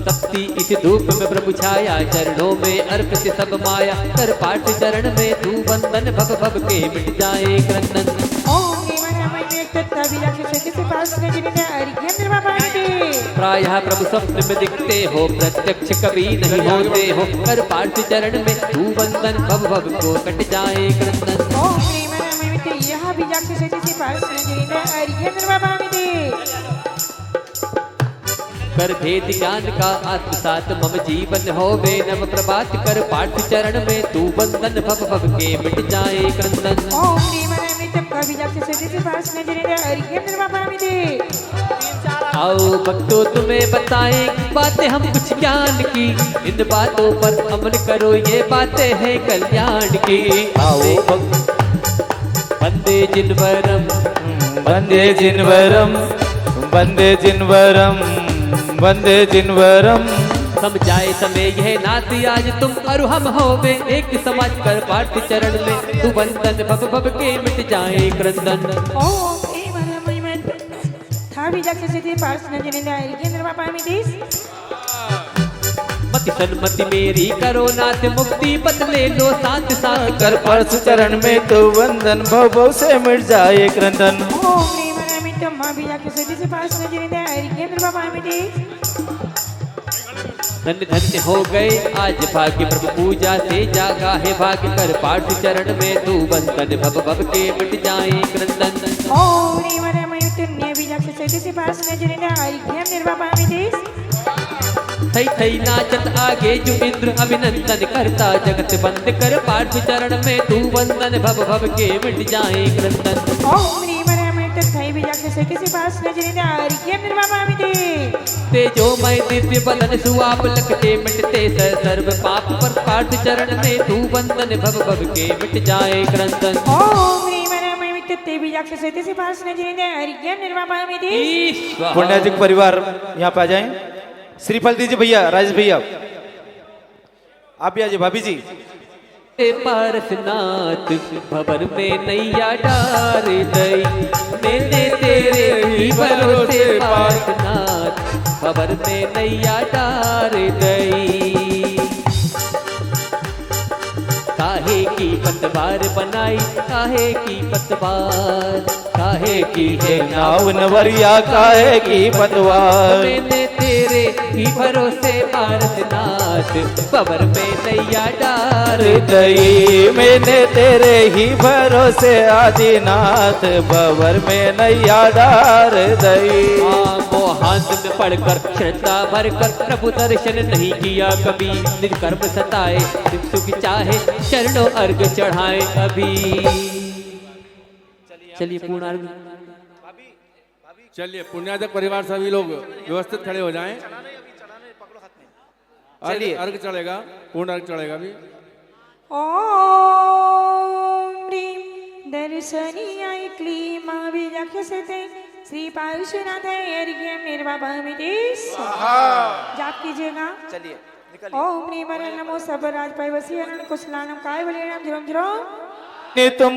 तपती इस धूप में प्रभु छाया, चरणों में अर्पित सब माया, कर पार्थ चरण में तू बंधन, भव भव के मिट जाए क्रंदन। ओम ह्रीं रमैते था बीजाक्ष सिद्धि सिपास नजरिंद हरिकेंद्र नमामि। प्रायः प्रभु स्वप्न में दिखते हो, प्रत्यक्ष कभी नहीं होते हो, कर पार्थ चरण में तू बंधन, भव भव को कट जाए क्रंदन। ओम ह्रीं रमैते यह बीजाक्ष सिद्धि सिपास नजरिंद हरिकेंद्र नमामि। कर भेद ज्ञान का आत्मसात मम जीवन होवे नव प्रभात, कर पार्थ चरण में तू बंधन, भव भव के मिट जाए क्रंदन। ओम ह्रीं रमैते प्रभु बीजाक्ष सिद्धि सिपास नजरिंद हरिकेंद्र नमामि। आओ भक्तों तुम्हें बताएं बातें हम कुछ ज्ञान की, इन बातों पर अमल करो ये बातें हैं कल्याण की। आओ वंदे जिनवरम, वंदे जिनवरम, वंदे जिनवरम, वंदे जिनवरम। समझाए समय यह नाथ आज तुम और हम होवे एक समाज, कर पार्थ चरण में तू बंधन, भव भव के मिट जाए क्रंदन। ओम ह्रीं रमैते था बीजाक्ष सिद्धि सिपास नजरिंद हरिकेंद्र नमामि। मति सन्मति मेरी करो नाथ मुक्ति पद ले लो साथ साथ कर परस चरण में तो वंदन भव भव से मिट जाए क्रंदन। ओम ह्रीं वरमितं मां बीजा के सती से पास न जिने हरि के बाबा मिटे। धन्य धन्य हो गए आज भाग्य प्रभु पूजा से जागा है भाग्य कर पाठ चरण में तू बंधन भव भव के मिट जाए क्रंदन। ओम ह्रीं वरमितं मां बीजा के सती से पास न जिने हरि के बाबा मिटे। थई थई नाचत आगे जो इंद्र अभिनंदन करता जगत बंद कर पाठ चरण में तू बंधन भव भव के मिट जाए क्रंदन। ओम ह्रीं वरमितं थई बीजा के सती से पास न जिने हरि के बाबा मिटे। तेजो मैं दिव्य बदन सुआप लखते मिटते सर्व पाप पर पाठ चरण में तू बंधन भव भव के मिट जाए क्रंदन। ओम ह्रीं वरमितं थई बीजा के सती से पास न जिने हरि के बाबा मिटे। पुण्याजिक परिवार यहाँ पे आ जाएं। श्रीफल दीजिए भैया, राजेश भैया आप भी आइए। भाभी जी पारसनाथ भवर में नैया डार दई मैंने तेरे ही भरोसे पारसनाथ भवर में नैया डार दई। काहे की पतवार बनाई काहे की पतवार काहे की है नाव नवरिया काहे की पतवार। मैंने तेरे ही भरोसे पारसनाथ भवर में नैया डार दई मैंने तेरे ही भरोसे आदिनाथ भवर में नैया डार दई। हाथ में पढ़कर श्रद्धा भरकर प्रभु दर्शन नहीं किया कभी निज कर्म सताए सुख चाहे चरणों अर्घ चढ़ाए अभी। चलिए पूर्ण अर्घ। चलिए पुण्यादक परिवार सभी लोग व्यवस्थित खड़े हो जाएं। चलिए अर्घ चढ़ेगा, पूर्ण अर्घ चढ़ेगा भी। ओम ह्रीं दर्शनी ऐकली मां बीजा के सते श्री पार्श्वनाथ हरिके निर्वापा मिटे। जाप कीजिएगा। चलिए ओम ह्रीं वरं नमो सब राज पैवसी हरण कुशलानम काय बलेनाम झुरम झुरम। ने तुम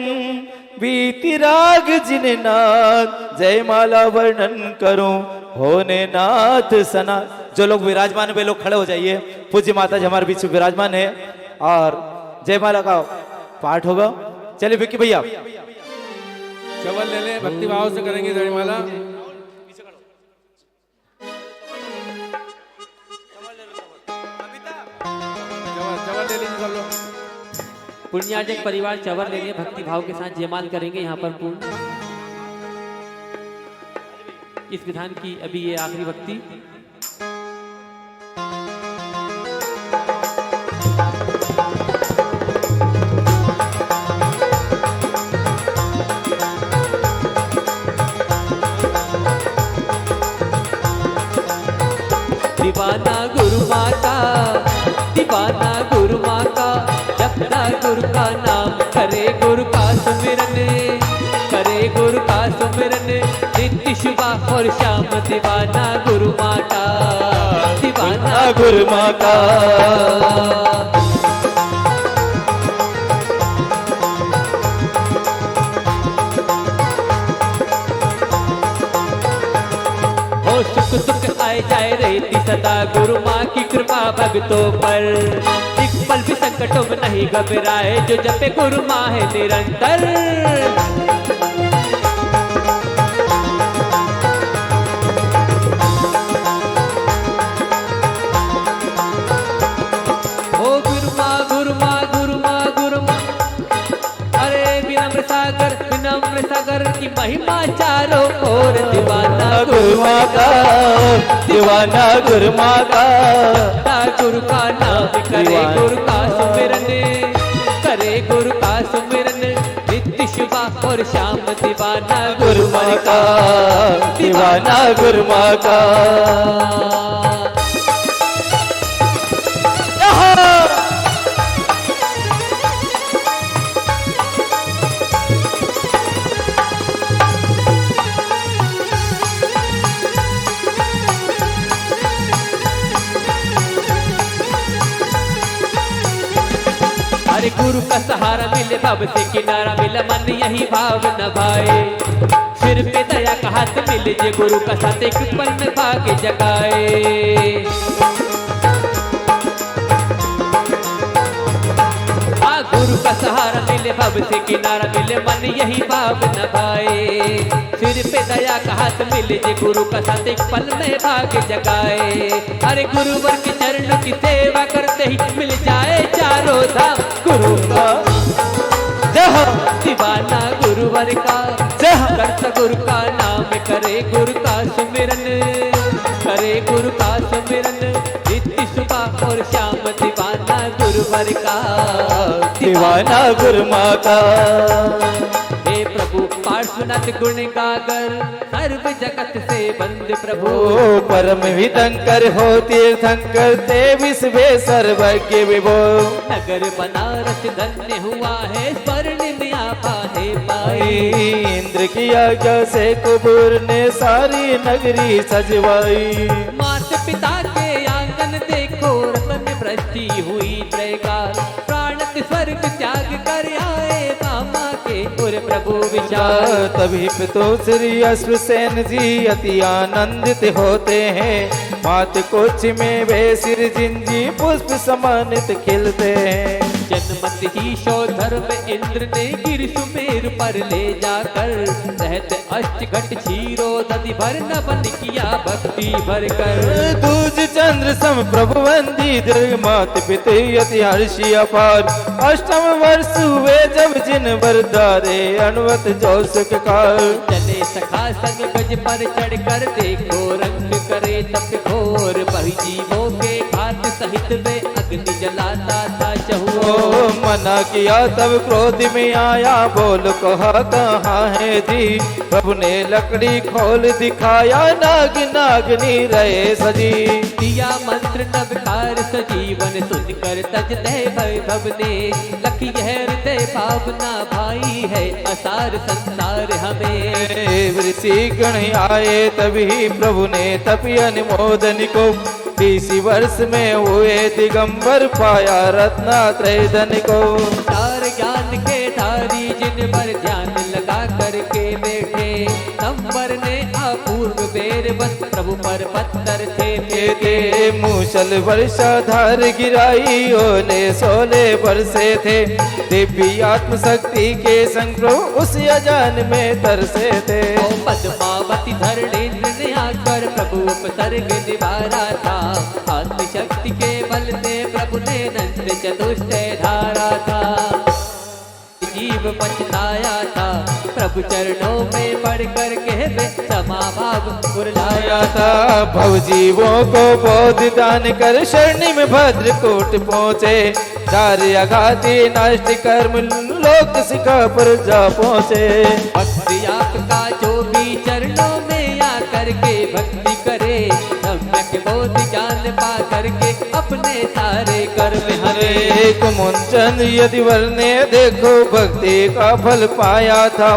बीती राग जिने नाथ जय माला वर्णन करूं होने नाथ सना। जो लोग विराजमान वे लोग खड़े हो जाइए। पूज्य माता जी हमारे बीच में विराजमान है और जयमाला का पाठ होगा। चलिए विक्की भैया चवल ले ले, भक्ति भाव से करेंगे जयमाला। चवल ले लीजिए सब लोग। पुण्याजक परिवार चवर ले लिए भक्ति भाव के साथ जयमाल करेंगे यहाँ पर पूर्ण। इस विधान की अभी ये आखिरी भक्ति। दीवाना गुरु माता दीवाना गुरु माता जपना गुरु का नाम करे गुरु का सुमिरन करे गुरु का सुमिरन नित्य सुबह और शाम दीवाना गुरु माता दीवाना गुरु माता। सुख सुख आए जाए रहती सदा गुरु माँ की कृपा भक्तों पर। एक पल भी संकटों में नहीं घबराए जो जपे गुरु माँ है निरंतर। ओ गुरु माँ गुरु माँ गुरु माँ गुरु माँ। अरे विनम्र सागर की महिमा चारों ओर दीवाना गुरु माता दीवाना गुरु माता। गुरु का नाम करे गुरु का सुमिरन करे गुरु का सुमिरन नित्य सुबह और शाम दीवाना गुरु माता दीवाना गुरु माता। अरे गुरु का सहारा मिले भव से किनारा मिला मन यही भाव न भाए। सिर पे दया का हाथ मिले जे गुरु का साथ एक पल में भाग्य जगाए। गुरु का सहारा मिले, भव से किनारा मिले, मन यही भाव न भाए। सिर पे दया का हाथ मिले, जे गुरु का साथ एक पल में भाग जगाए। अरे गुरुवर के चरणों की सेवा करते ही मिल जाए चारों धाम। गुरु का दीवाना गुरुवर का, करता गुरु का नाम करे, गुरु का सुमिरन करे, गुरु का सुमिरन नित्य सुबह और शाम। दीवाना गुरुवर का, दीवाना गुरुमा का। हे प्रभु पार्श्वनाथ गुण गागर, सर्व जगत से बंद प्रभु। ओ परम विदंकर हो तीर्थंकर, ते विश्वे सर्वज्ञ विभो। नगर बनारस धन्य हुआ है, स्वर्ण में पाए पाए। इंद्र की आज्ञा से कुबूर ने सारी नगरी सजवाई। माता पिता के आंगन देखो, रतन वृष्टि हुई त्रैकाल। प्राण स्वर्ग त्याग कर आए, मामा के और प्रभु विचार। तभी तो श्री अश्वसेन जी अति आनंदित होते हैं। मात कोच में वे सिर जिंजी पुष्प समानित खिलते हैं। जनमत ही शोधर में इंद्र ने गिर सुमेर पर ले जाकर, सहत अष्टघट क्षीरो दधि भर न बन किया भक्ति भर कर। दूज चंद्र सम प्रभु वंदी, दीर्घ मात पिते अति हर्षि अपार। अष्टम वर्ष हुए जब जिन बरदारे, अनवत जो सुख काल। चले सखा संग गज पर चढ़ कर, देखो रंग करे तप घोर। बहि जीवों के घात सहित में अग्नि जलाता था चहुओ। मना किया तब क्रोध में आया, बोल कहा कहाँ है जी। प्रभु ने लकड़ी खोल दिखाया, नाग नागनी रहे सजी। दिया मंत्र नवकार सजीवन, सुनकर तजते वैभव ने। लखी हृदय भावना भाई है, असार संसार हमें। ऋषि गण आए तभी प्रभु ने तपि अनुमोदन को। 30 वर्ष में हुए दिगंबर, पाया रत्नात्रय धन को। तार ज्ञान के धारी जिन पर ध्यान लगा करके बैठे, संवर ने अपूर्व बेर बस प्रभु पर पत्थर थे। मूसल वर्षा धार गिराई, ओले 16 वर्षे थे। दिव्य आत्म शक्ति के संग प्रभु उस अजान में तरसे थे। पद्मावती धरणेन्द्र ने आकर प्रभु उपसर्ग निवारा था। आत्मशक्ति के बल से प्रभु ने नंद चतुष्टय धारा था। जीव पछताया था, प्रभु चरणों में पड़ कर के समाभाव उरलाया था। भव जीवों को बोध दान कर, शरणी में भद्रकोट पहुँचे। कार्य अघाती नष्ट कर्म, लोक शिखा पर जा पहुँचे। भक्ति आपका जो भी चरणों में आकर के भक्ति करे, सम्यक बोध ज्ञान पा करके अपने सारे कर्म हरे। कुमुंचन यदि वर्णे देखो, भक्ति का फल पाया था।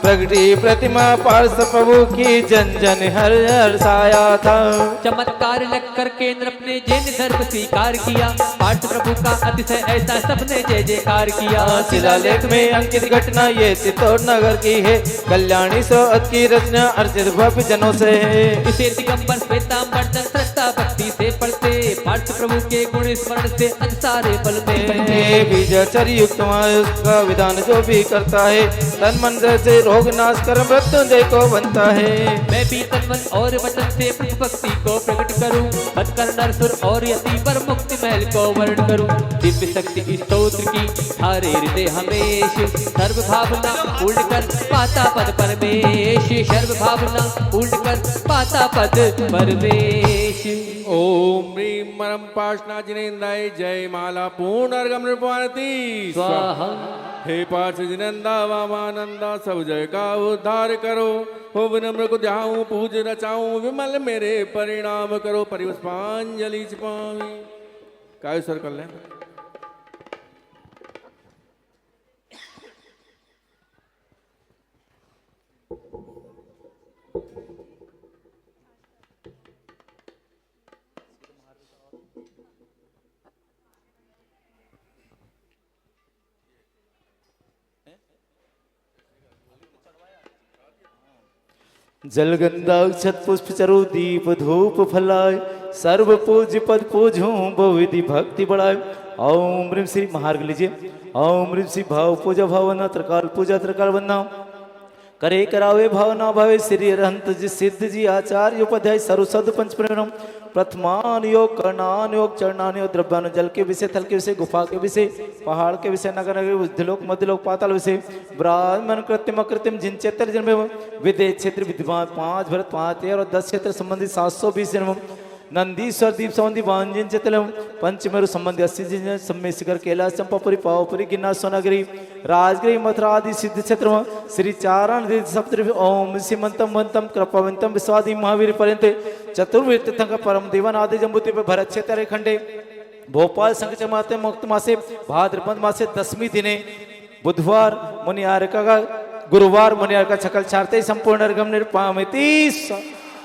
प्रगति प्रतिमा पार्श प्रभु की जन जन हर्षाया था। चमत्कार लग कर केंद्र अपने जैन धर्म स्वीकार किया। पाठ प्रभु का अतिशय ऐसा सबने जय जयकार किया। शिलालेख में अंकित घटना ये चित्तौड़ नगर की है। कल्याणी सोअत की रचना अर्चित भव्य जनों से है। इसे दिगंबर श्वेतांबर श्रद्धा भक्ति से पढ़ते, पाठ प्रभु के गुण स्मरण से सारे बल में। बीजाचर्य युक्त उसका विधान जो भी करता है, तन मन से रोग नाश कर मृत्युंजय को बनता है। मैं भी तन मन और वचन से प्रभु भक्ति को प्रकट करूं, बन कर नर सुर और यति पर मुक्ति महल को वर्ण करूं। दिव्य शक्ति स्तोत्र की हारे हृदय हमेश, सर्व भावना पूर्ण कर पाता पद परमेश। सर्व भावना पूर्ण कर पाता पद परमेश। ओम ह्रीं परम पार्श्वनाथ जिनेन्द्राय जय। माला पूर्णर्घम नृपानति स्वाहा। हे पार्थ जिनंदा वामानंदा, सब जय का उद्धार करो। हो विनम्र को ध्याऊं, पूज रचाऊं, विमल मेरे परिणाम करो। परिवस्पांजलि छिपावी। काय सर कर लें। जलगंधा अक्षत पुष्प चरु दीप धूप फलाय, सर्व पूज्य पद पूजूं बहुविधि भक्ति बढ़ाए। ओम ह्रीम श्री महार्घ लीजिए। ओम ह्रीम श्री भाव पूजा भावना त्रिकाल पूजा त्रिकाल वंदना करे करावे भावना भावे श्री अरहंत जी सिद्ध जी आचार्य उपाध्याय सर्वसद पंच प्रणम प्रथमान योग कर्णान योग चरणान योग द्रव्यान जल के विषय थल के विषय गुफा के विषय पहाड़ के विषय नगर के बुद्धिलोक मध्यलोक पाताल विषय ब्राह्मण कृत्रिम अकृत्रिम जिन क्षेत्र जन्म विदेश क्षेत्र विद्वान 5 भरत 5 13 और 10 क्षेत्र संबंधित 720 जन्म नंदीश्वर दीप संबंधी वांजन चितलम पंचमेरु संबंधी 80 जिन सम्मे शिखर कैलाश चंपापुरी पावपुरी गिरनार सोनागिरी राजगिरी मथुरा आदि सिद्ध क्षेत्र श्री चारण सप्तृ ओम सिमंतम वंतम कृपावंतम विश्वादी महावीर पर्यंत चतुर्वेद तीर्थंकर परम देवन आदि जम्बुति पे भरत क्षेत्र खंडे भोपाल संघ माते मुक्त मासे भाद्रपद मासे 10वीं दिने बुधवार मुनियार का गुरुवार मुनियार का छकल चारते संपूर्ण गम निर्पामिति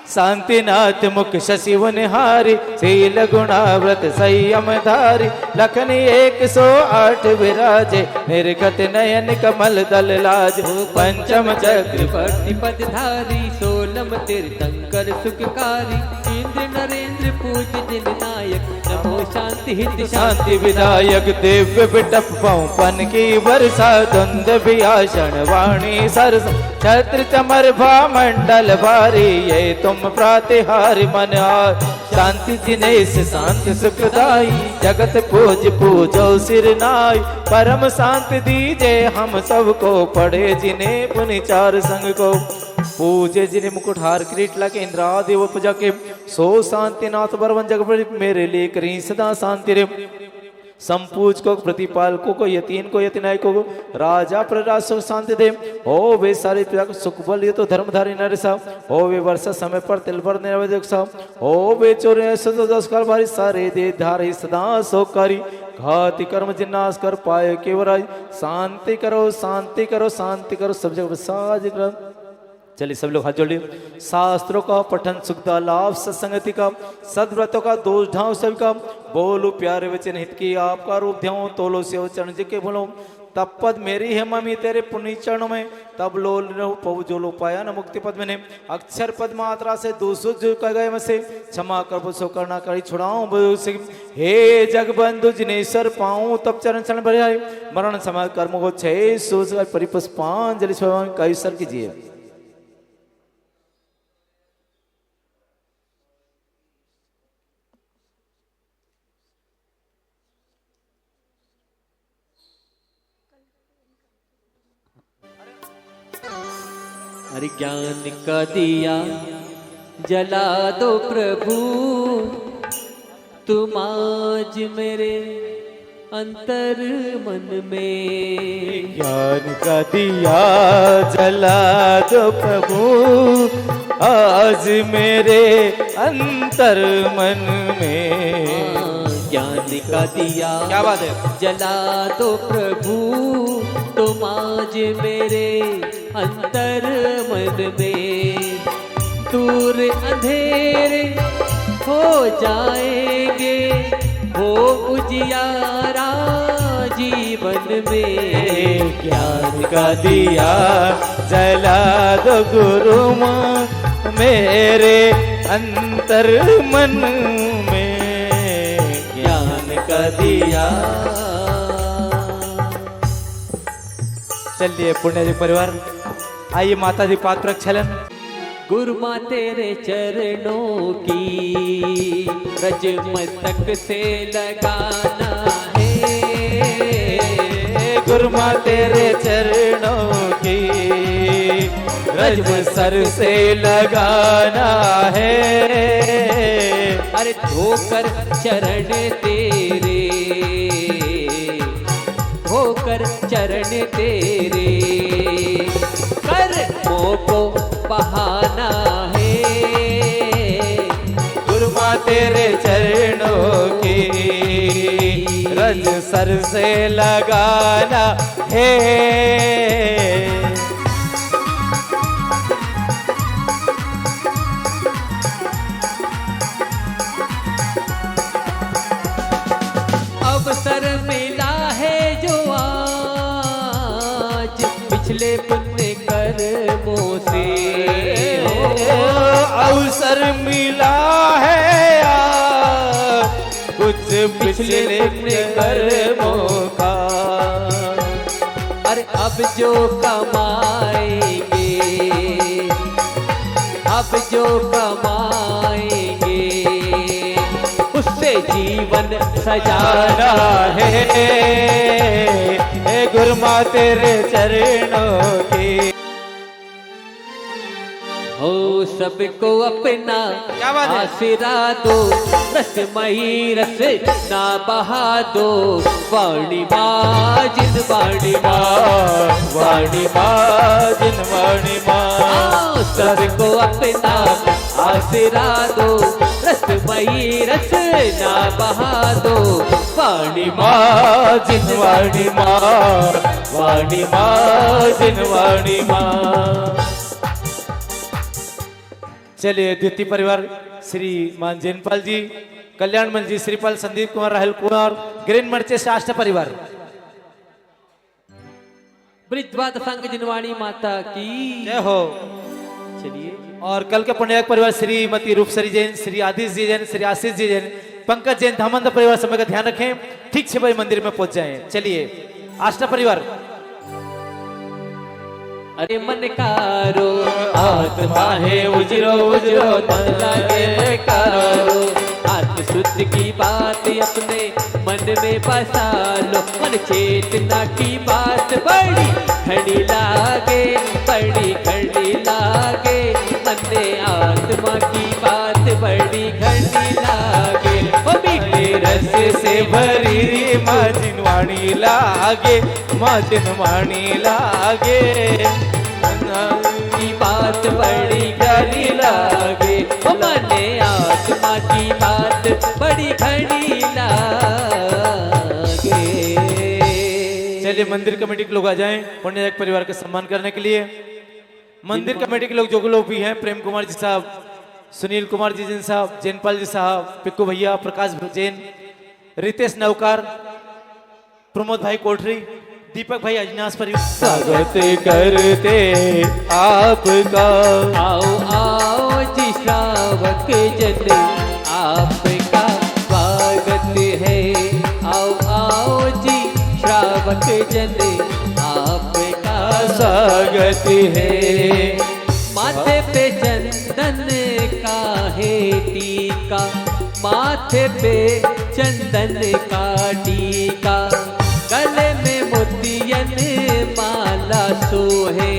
शांतिनाथ मुख शशिव निहारी शील गुणाव्रत संयम धारी लखन 108 विराजे निर्गत नयन कमल दल लाज पंचम चक्र पतिपतिधारी सोलम तीर्थंकर सुखकारी इंद्र नरेंद्र पूज जिन नायक नमो शांति हित शांति विदायक दिव्य बिटप पवन की वर्षा द्वंद वियाषण वाणी सरस छत्र चमर भा मंडल भारी ये तुम प्रातिहारी मन शांति जिनेश शांति सुखदाई जगत पूज पूजो सिर नाई परम शांति दीजे हम सबको पढ़े जिन्हें पुनि चार संग को पूजे जिन्हें मुकुटहार किरीट लगे इंद्रादेव पूजा के सो शांति नाथ बरवन जग मेरे लिए करी सदा शांति रे संपूज को प्रतिपालकों को यतीन को यतिनाय को राजा प्रराज सुख शांति दे हो वे सारे सुख बल ये तो धर्मधारी नर सा हो वे वर्षा समय पर तिल पर निर्वधिक सा हो वे चोर 10 काल भारी सारे दे धारी सदा सोकारी घाति कर्म जिन्नास कर पाए केवराई शांति करो शांति करो शांति करो सब जगह साज करो। चलिए सब लोग हाथ जोड़िए। शास्त्रों का पठन सुखदा लाभ सत्संगति का सदव्रतों का दोष ढांव सब का बोलो प्यारे वचन हित की आपका रूप ध्याओ तोलो से चरण जी के बोलो तब पद मेरी है मम्मी तेरे पुण्य चरणों में तब लो पव जो लो पाया न मुक्ति पद मैंने अक्षर पद मात्रा से दूसुज कर गए मसे क्षमा कर बुसो करना करी छुड़ाऊं हे जग बंधु जिनेश्वर पाऊं तब चरण चरण भरे मरण समय कर्म को 6 सोच परिपुष्पांजलि कई सर कीजिए। हरि ज्ञान का दिया जला दो प्रभु तुम आज मेरे अंतर मन में ज्ञान का दिया जला दो प्रभु आज मेरे अंतर मन में ज्ञान का दिया क्या बात है जला दो प्रभु तुम आज मेरे अंतर मन में दूर अंधेरे हो जाएंगे हो उजियारा जीवन में ज्ञान का दिया जला दो गुरु माँ मेरे अंतर मन में ज्ञान का दिया। चलिए पुण्य जी परिवार आइए माता जी पाद प्रक्षालन। गुरु माँ तेरे चरणों की रज मस्तक से लगाना है गुरु माँ तेरे चरणों की रज सर से लगाना है अरे धोकर चरण तेरे होकर चरण तेरे कर्मों को बहाना है गुरु माँ तेरे चरणों की रज सर से लगाना है। अवसर मिला है जो आज पिछले पुण्य कर्मों से अवसर मिला है कुछ पिछले पुण्य कर्मों अब जो कमाएंगे, अब जो कमाएंगे उससे जीवन सजाना है हे गुरुमा तेरे चरणों की। हो सबको अपना क्या बात है? आसरा दो, रसमयी रस ना बहा दो। वाणी माँ जिन वाणी माँ, वाणी माँ जिन वाणी माँ, सबको अपना आसरा दो, रसमयी रस ना बहा दो। वाणी माँ जिन वाणी माँ, वाणी माँ जिन वाणी माँ। चलिए द्वितीय परिवार श्री मान जैनपाल जी, कल्याण मल जी, श्रीपाल संदीप कुमार, राहुल कुमार, ग्रीन मर्चे से आष्टा परिवार। ब्रिजवाद संघ जिनवाणी माता की जय हो। चलिए और कल के पुण्याक परिवार श्रीमती रूपसरी जैन, श्री आदिश जी जैन, श्री आशीष जी जैन, पंकज जैन, धामंद परिवार समय का ध्यान रखें, ठीक 6 बजे मंदिर में पहुंच जाएं। चलिए आष्टा परिवार। अरे मन कारो आत्मा है उजरो उजरो मन लागे कारो। आत्म शुद्ध की बात अपने मन में बसा लो, मन चेतना की बात बड़ी खड़ी लागे, बड़ी खड़ी लागे। मन में आत्मा की बात बड़ी खड़ी लागे। ओ मीठे रस से भरी माँ जिनवाणी लागे, माँ जिनवाणी लागे, की बात बड़ी खड़ी लागे। ओ मने आत्मा की बात बड़ी खड़ी लागे। चलिए मंदिर कमेटी के लोग आ जाएं पुण्याक परिवार का सम्मान करने के लिए। मंदिर कमेटी के लोग जो लोग भी हैं, प्रेम कुमार जी साहब, सुनील कुमार जी जैन साहब, जैनपाल जी साहब, पिक्कू भैया, प्रकाश जैन, रितेश नौकार, प्रमोद भाई कोठरी, दीपक भाई अजनास परिवार स्वागत करते आपका। आओ आओ जी श्रावक जन आपका स्वागत है। आओ आओ जी श्रावक जन आपका स्वागत है। माथे पे चंदन का है टीका, माथे पे चंदन का टीका। गले में मोतियन माला सोहे,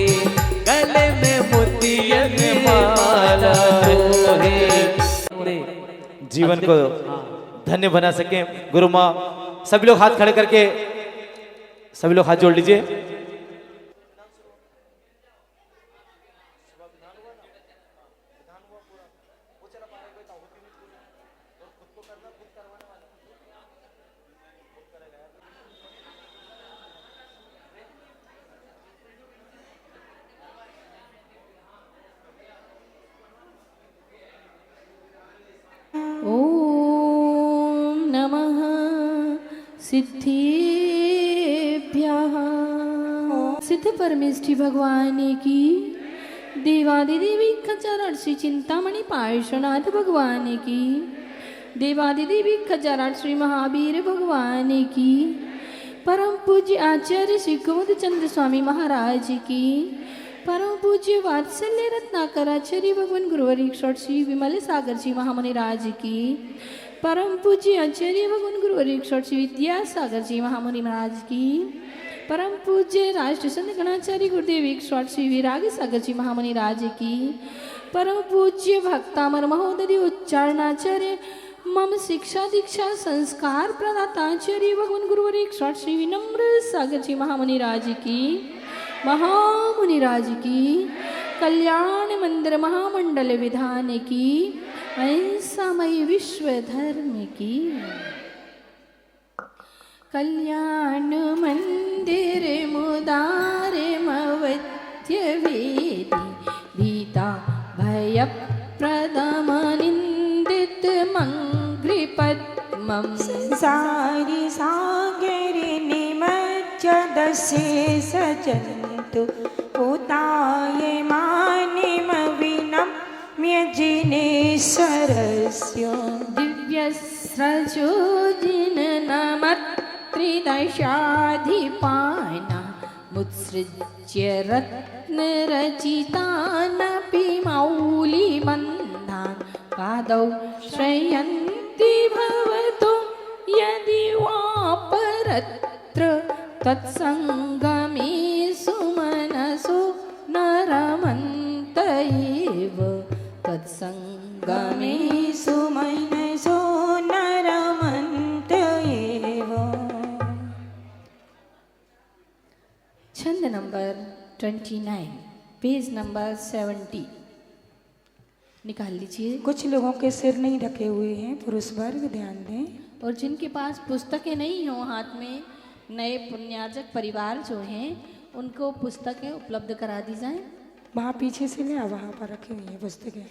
गले में मोतियन माला सोहे। जीवन को धन्य बना सके गुरु माँ। सभी लोग हाथ खड़े करके सभी लोग हाथ जोड़ लीजिए। ॐ नमः सिद्धिभ्यः। सिद्ध परमेष्ठी भगवान की, देवादिदेवी खचरण श्री चिंतामणि पार्श्वनाथ भगवान की, देवादिदेवी खचरण श्री महावीर भगवान की, परम पूज्य आचार्य श्री कुमुद चंद्र स्वामी महाराज की, परम पूज्य वात्सल्य रत्नाकर आचार्य भगवान गुरुवरी श्री विमल सागर जी महामुनि राज की, परम पूज्य आचार्य भगवान गुरुवरी श्री विद्यासागर जी महामुनि महाराज की, परम पूज्य राष्ट्र संत गणाचार्य गुरुदेव श्री विराग सागर जी महामुनि राज की, परम पूज्य भक्तामर महोदय उच्चारणाचार्य मम शिक्षा दीक्षा संस्कार प्रदाताचार्य भगवान गुरुवरी श्री विनम्र सागर जी महामुनि राज की, महामुनि राज की, कल्याण मंदिर महामंडल विधान की, ऐसामय विश्व धर्म की। कल्याण मंदिर मुदारे मवत्य वेदी, भीता भय प्रदम निंदित मंग्रि पद्मम। संसारी सागर निमज्जदसे सजन्तु, भूताय मानिमविनम्य जिनेश्वरस्य। दिव्यस्रजोजिनमत्रिदशाधिपाना उत्सृज्य रत्नरचितानपि मौलिबन्धान् पादौ श्रयन्ति भवतो यदि वा परत्र तत्सङ्गमे सुमनसो न रमन्त एव तत्सङ्गमे सुमनसो न रमन्त एव। छंद नंबर 29 पेज नंबर 70 निकाल लीजिए। कुछ लोगों के सिर नहीं ढके हुए हैं, पुरुष वर्ग ध्यान दें। और जिनके पास पुस्तकें नहीं हो हाथ में, नए पुण्यार्जक परिवार जो हैं उनको पुस्तकें उपलब्ध करा दी जाएं। वहाँ पीछे से ले, वहाँ पर रखी हुई है पुस्तकें।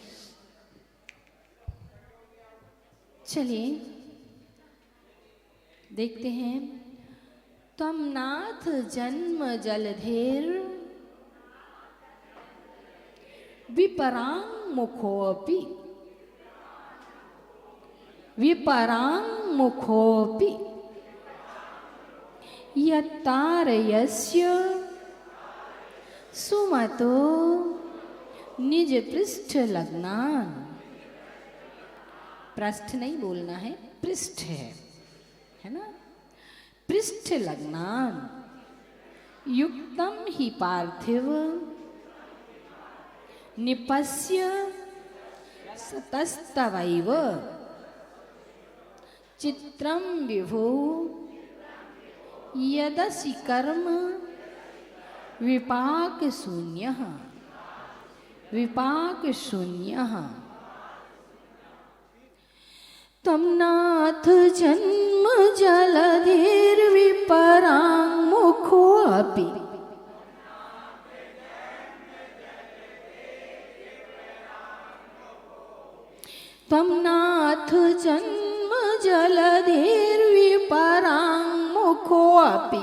चलिए देखते हैं। तम नाथ जन्म जलधेर विपरांग मुखोपि विपरांग मुखोपि यत्तारयस्य सुमतो निज पृष्ठ लग्नान। पृष्ठ नहीं बोलना है, पृष्ठ है ना। पृष्ठ लग्नान युक्तम ही पार्थिव निपस्य सतस्तवैव चित्रं विभो यदसि कर्म विपाक शून्यः विपाक शून्यः। तम नाथ जन्म जलधिर्विपरांग मुखोऽपि तम नाथ जन्म जलधिर्विपरांग मुखोऽपि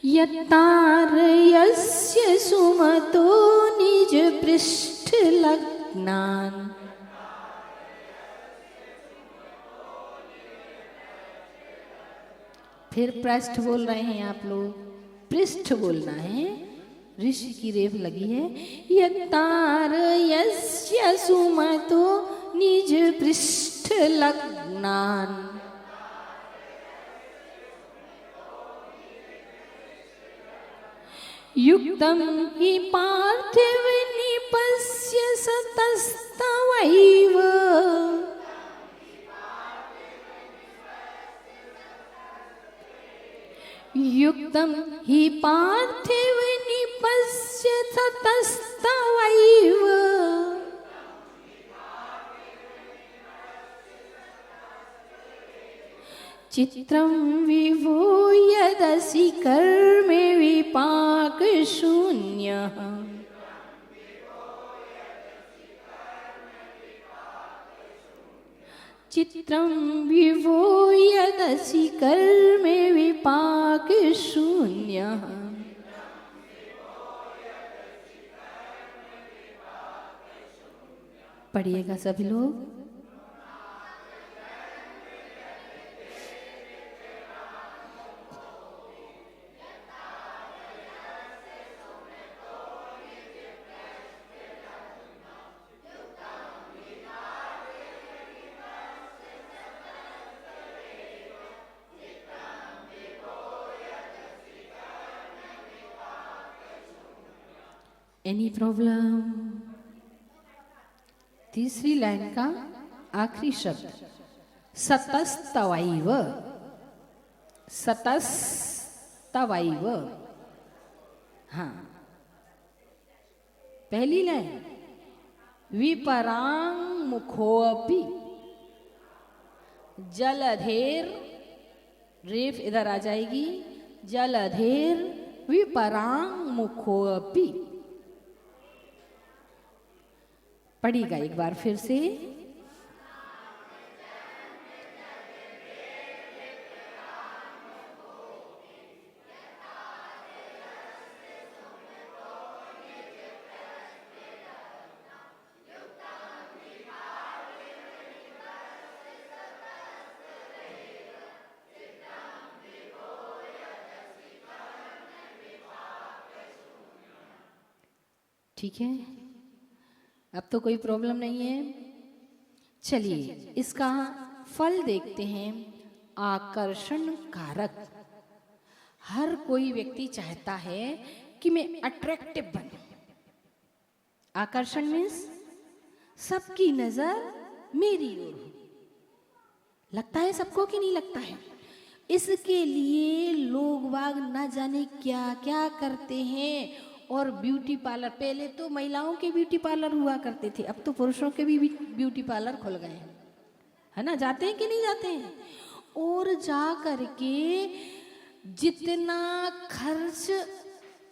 यत्तारयस्य सुमतो निज पृष्ठ लग्नान। फिर पृष्ठ बोल रहे हैं आप लोग, पृष्ठ बोलना है, ऋषि की रेफ लगी है। यत्तारयस्य सुमतो निज पृष्ठ लग्नान। युक्तं हि पार्थिव निपस्य सतस्तवैव युक्तं हि पार्थिव निपस्य सतस्तवैव चित्रं विभो यदसि कर्मे विपाक शून्यः चित्रं विभो यदसि कर्मे विपाक शून्यः। पढ़िएगा सभी लोग। Any problem? तीसरी लाइन का आखिरी शब्द सतस्तवैव सतस्तवैव। हाँ, पहली लाइन विपरांग मुखोऽपि जलधेर, रेफ इधर आ जाएगी, जलधेर विपरांग मुखोऽपि। पढ़िएगा एक बार फिर से। ठीक है, अब तो कोई प्रॉब्लम नहीं है। चलिए इसका फल देखते हैं। आकर्षण कारक। हर कोई व्यक्ति चाहता है कि मैं अट्रैक्टिव बनूं। आकर्षण मीन्स सबकी नजर मेरी ओर हो। लगता है सबको कि नहीं लगता है? इसके लिए लोग बाग ना जाने क्या क्या करते हैं। और ब्यूटी पार्लर, पहले तो महिलाओं के ब्यूटी पार्लर हुआ करते थे, अब तो पुरुषों के भी ब्यूटी पार्लर खुल गए हैं, है ना? जाते हैं कि नहीं जाते हैं? और जा करके जितना खर्च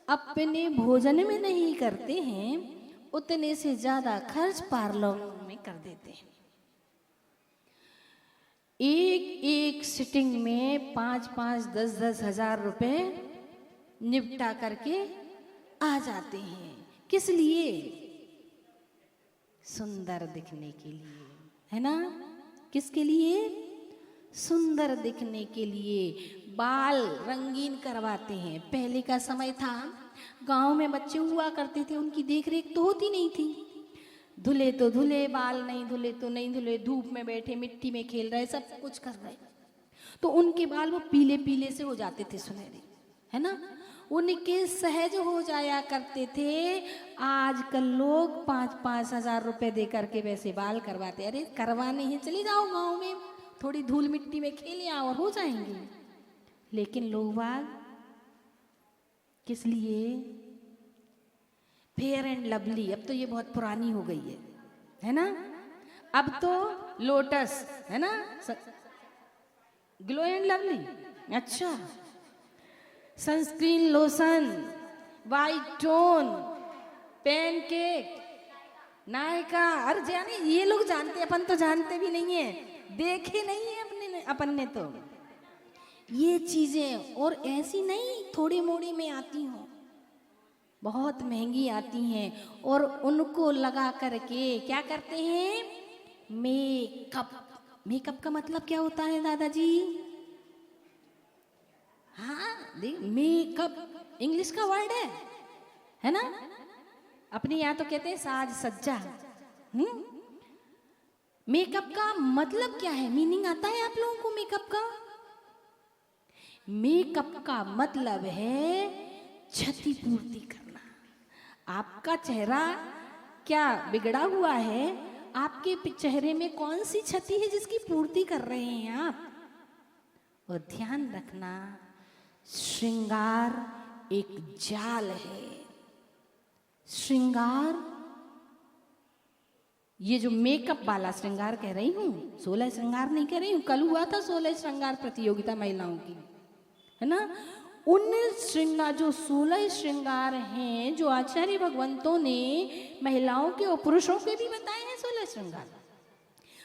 अपने भोजन में नहीं करते हैं उतने से ज्यादा खर्च पार्लर में कर देते हैं। एक एक सिटिंग में 5-5, 10-10 हजार रुपए निपटा करके आ जाते हैं। किस लिए? सुंदर दिखने के लिए, है ना? किसके लिए? सुंदर दिखने के लिए। बाल रंगीन करवाते हैं। पहले का समय था, गांव में बच्चे हुआ करते थे, उनकी देखरेख तो होती नहीं थी। धुले तो धुले, बाल नहीं धुले तो नहीं धुले, धूप में बैठे मिट्टी में खेल रहे, सब कुछ कर रहे, तो उनके बाल वो पीले पीले से हो जाते थे, सुनहरे, है ना? उनके सहज हो जाया करते थे। आजकल लोग 5-5 हजार रुपए दे करके वैसे बाल करवाते। अरे करवाने हैं, चले जाओ गांव में, थोड़ी धूल मिट्टी में खेले आओ और हो जाएंगे। लेकिन लोग बाल किस लिए? Fair and lovely. अब तो ये बहुत पुरानी हो गई है ना? अब तो लोटस, है ना? ग्लो एंड लवली, अच्छा, sunscreen, lotion, white tone, pancake, Nykaa. अरे जाने ये लोग जानते, अपन तो जानते भी नहीं है, देखे नहीं है अपन ने तो ये चीजें। और ऐसी नहीं थोड़ी मोड़ी में आती हो, बहुत महंगी आती हैं। और उनको लगा करके क्या करते हैं? मेकअप। मेकअप का मतलब क्या होता है दादाजी? हाँ, देख, मेकअप इंग्लिश का वर्ड है ना? अपने यहाँ तो कहते हैं साज सज्जा। मेकअप का मतलब क्या है? मीनिंग आता है आप लोगों को मेकअप का? मेकअप का मतलब है क्षतिपूर्ति करना। आपका चेहरा क्या बिगड़ा हुआ है? आपके चेहरे में कौन सी क्षति है जिसकी पूर्ति कर रहे हैं आप? और ध्यान रखना, श्रृंगार एक जाल है। श्रृंगार, ये जो मेकअप वाला श्रृंगार कह रही हूं, 16 श्रृंगार नहीं कह रही हूं। कल हुआ था 16 श्रृंगार प्रतियोगिता महिलाओं की, है ना? उन श्रृंगार, जो 16 श्रृंगार हैं, जो आचार्य भगवंतों ने महिलाओं के और पुरुषों के भी बताए हैं, 16 श्रृंगार,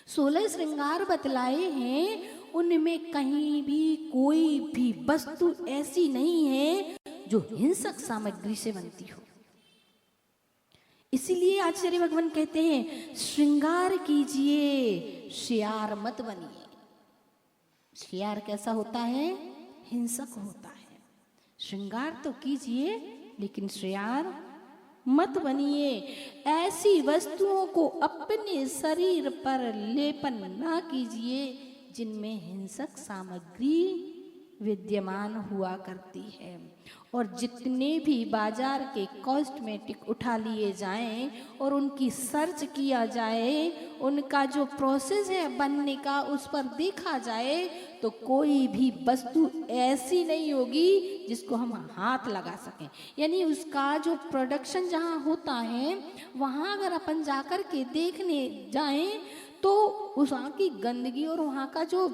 16 श्रृंगार बतलाए हैं। उनमें कहीं भी कोई भी वस्तु ऐसी नहीं है जो हिंसक सामग्री से बनती हो। इसीलिए आचार्य भगवान कहते हैं, श्रृंगार कीजिए, श्यार मत बनिए। श्यार कैसा होता है? हिंसक होता है। श्रृंगार तो कीजिए लेकिन श्यार मत बनिए। ऐसी वस्तुओं को अपने शरीर पर लेपन ना कीजिए जिनमें हिंसक सामग्री विद्यमान हुआ करती है। और जितने भी बाजार के कॉस्मेटिक उठा लिए जाएं और उनकी सर्च किया जाए, उनका जो प्रोसेस है बनने का उस पर देखा जाए, तो कोई भी वस्तु ऐसी नहीं होगी जिसको हम हाथ लगा सकें। यानी उसका जो प्रोडक्शन जहाँ होता है, वहाँ अगर अपन जाकर के देखने जाएं तो उस वहाँ की गंदगी और वहाँ का जो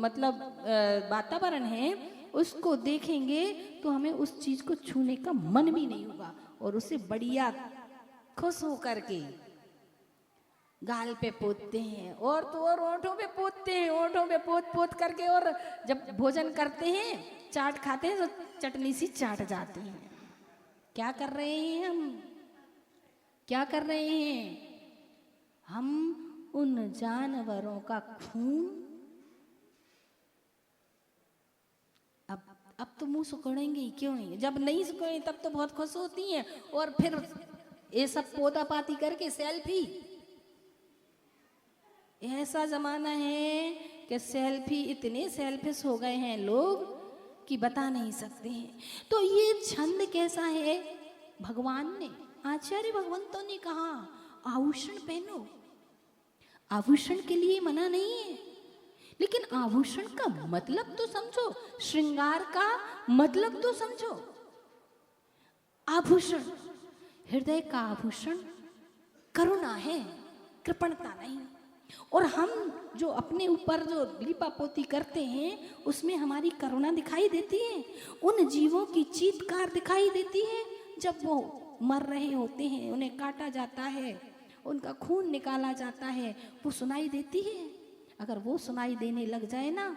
मतलब वातावरण है उसको देखेंगे तो हमें उस चीज को छूने का मन भी नहीं होगा। और उसे बढ़िया खुश होकर के गाल पे पोतते हैं और तो और ओंठों पे पोतते हैं, ओंठों पे पोत पोत करके, और जब भोजन करते हैं, चाट खाते हैं तो चटनी सी चाट जाते हैं। क्या कर रहे हैं हम? क्या कर रहे हैं हम? उन जानवरों का खून अब तो मुंह सुखड़ेंगे ही, क्यों नहीं? जब नहीं सुखड़े तब तो बहुत खुश होती हैं और फिर ये सब पोता पाती करके सेल्फी। ऐसा जमाना है कि सेल्फी, इतने सेल्फिश हो गए हैं लोग कि बता नहीं सकते हैं। तो ये छंद कैसा है? भगवान ने, आचार्य भगवंतों ने कहा आभूषण पहनो। आभूषण के लिए मना नहीं है, लेकिन आभूषण का मतलब तो समझो, श्रृंगार का मतलब तो समझो। आभूषण, हृदय का आभूषण करुणा है, कृपणता नहीं। और हम जो अपने ऊपर जो लिपा पोती करते हैं उसमें हमारी करुणा दिखाई देती है। उन जीवों की चीत्कार दिखाई देती है जब वो मर रहे होते हैं, उन्हें काटा जाता है, उनका खून निकाला जाता है, वो सुनाई देती है। अगर वो सुनाई देने लग जाए ना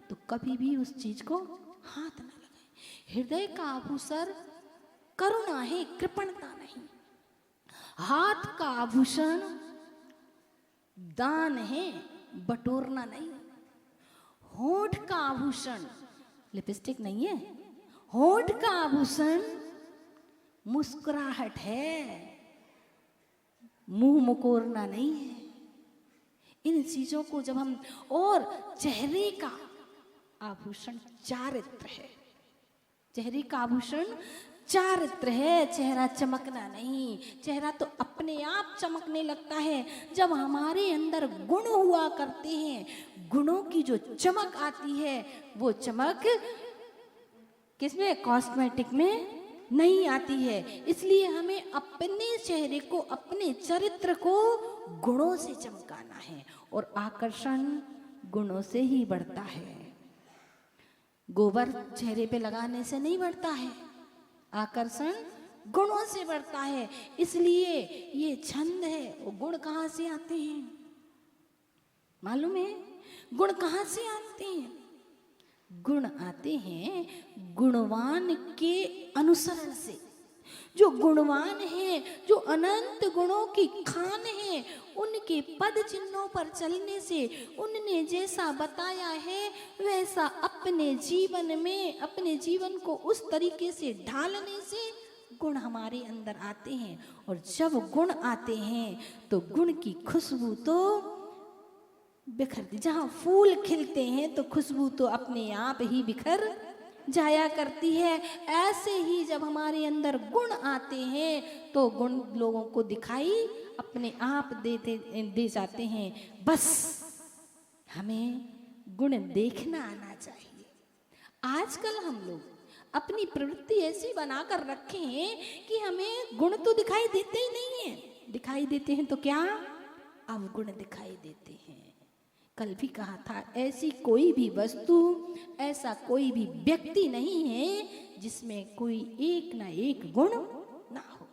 तो कभी भी उस चीज को हाथ ना लगाए। हृदय का आभूषण करुणा है, कृपणता नहीं। हाथ का आभूषण दान है, बटोरना नहीं। होठ का आभूषण लिपस्टिक नहीं है, होठ का आभूषण मुस्कुराहट है, मुंह मुकोरना नहीं है। इन चीजों को जब हम, और चेहरे का आभूषण चारित्र है। चेहरे का आभूषण चारित्र है, चेहरा चमकना नहीं। चेहरा तो अपने आप चमकने लगता है जब हमारे अंदर गुण हुआ करते हैं। गुणों की जो चमक आती है वो चमक किसमें? कॉस्मेटिक में नहीं आती है। इसलिए हमें अपने चेहरे को, अपने चरित्र को गुणों से चमकाना है, और आकर्षण गुणों से ही बढ़ता है। गोबर चेहरे पे लगाने से नहीं बढ़ता है, आकर्षण गुणों से बढ़ता है। इसलिए ये छंद है, वो गुण कहाँ से आते हैं मालूम है? गुण कहाँ से आते हैं? गुण आते हैं गुणवान के अनुसरण से। जो गुणवान है, जो अनंत गुणों की खान है, उनके पद चिन्हों पर चलने से, उनने जैसा बताया है वैसा अपने जीवन में, अपने जीवन को उस तरीके से ढालने से गुण हमारे अंदर आते हैं। और जब गुण आते हैं तो गुण की खुशबू तो बिखरती, जहाँ फूल खिलते हैं तो खुशबू तो अपने आप ही बिखर जाया करती है। ऐसे ही जब हमारे अंदर गुण आते हैं तो गुण लोगों को दिखाई अपने आप दे जाते हैं। बस हमें गुण देखना आना चाहिए। आजकल हम लोग अपनी प्रवृत्ति ऐसी बनाकर रखे हैं कि हमें गुण तो दिखाई देते ही नहीं है। दिखाई देते हैं तो क्या? अवगुण दिखाई देते हैं। कल भी कहा था, ऐसी कोई भी वस्तु, ऐसा कोई भी व्यक्ति नहीं है जिसमें कोई एक ना एक गुण ना हो।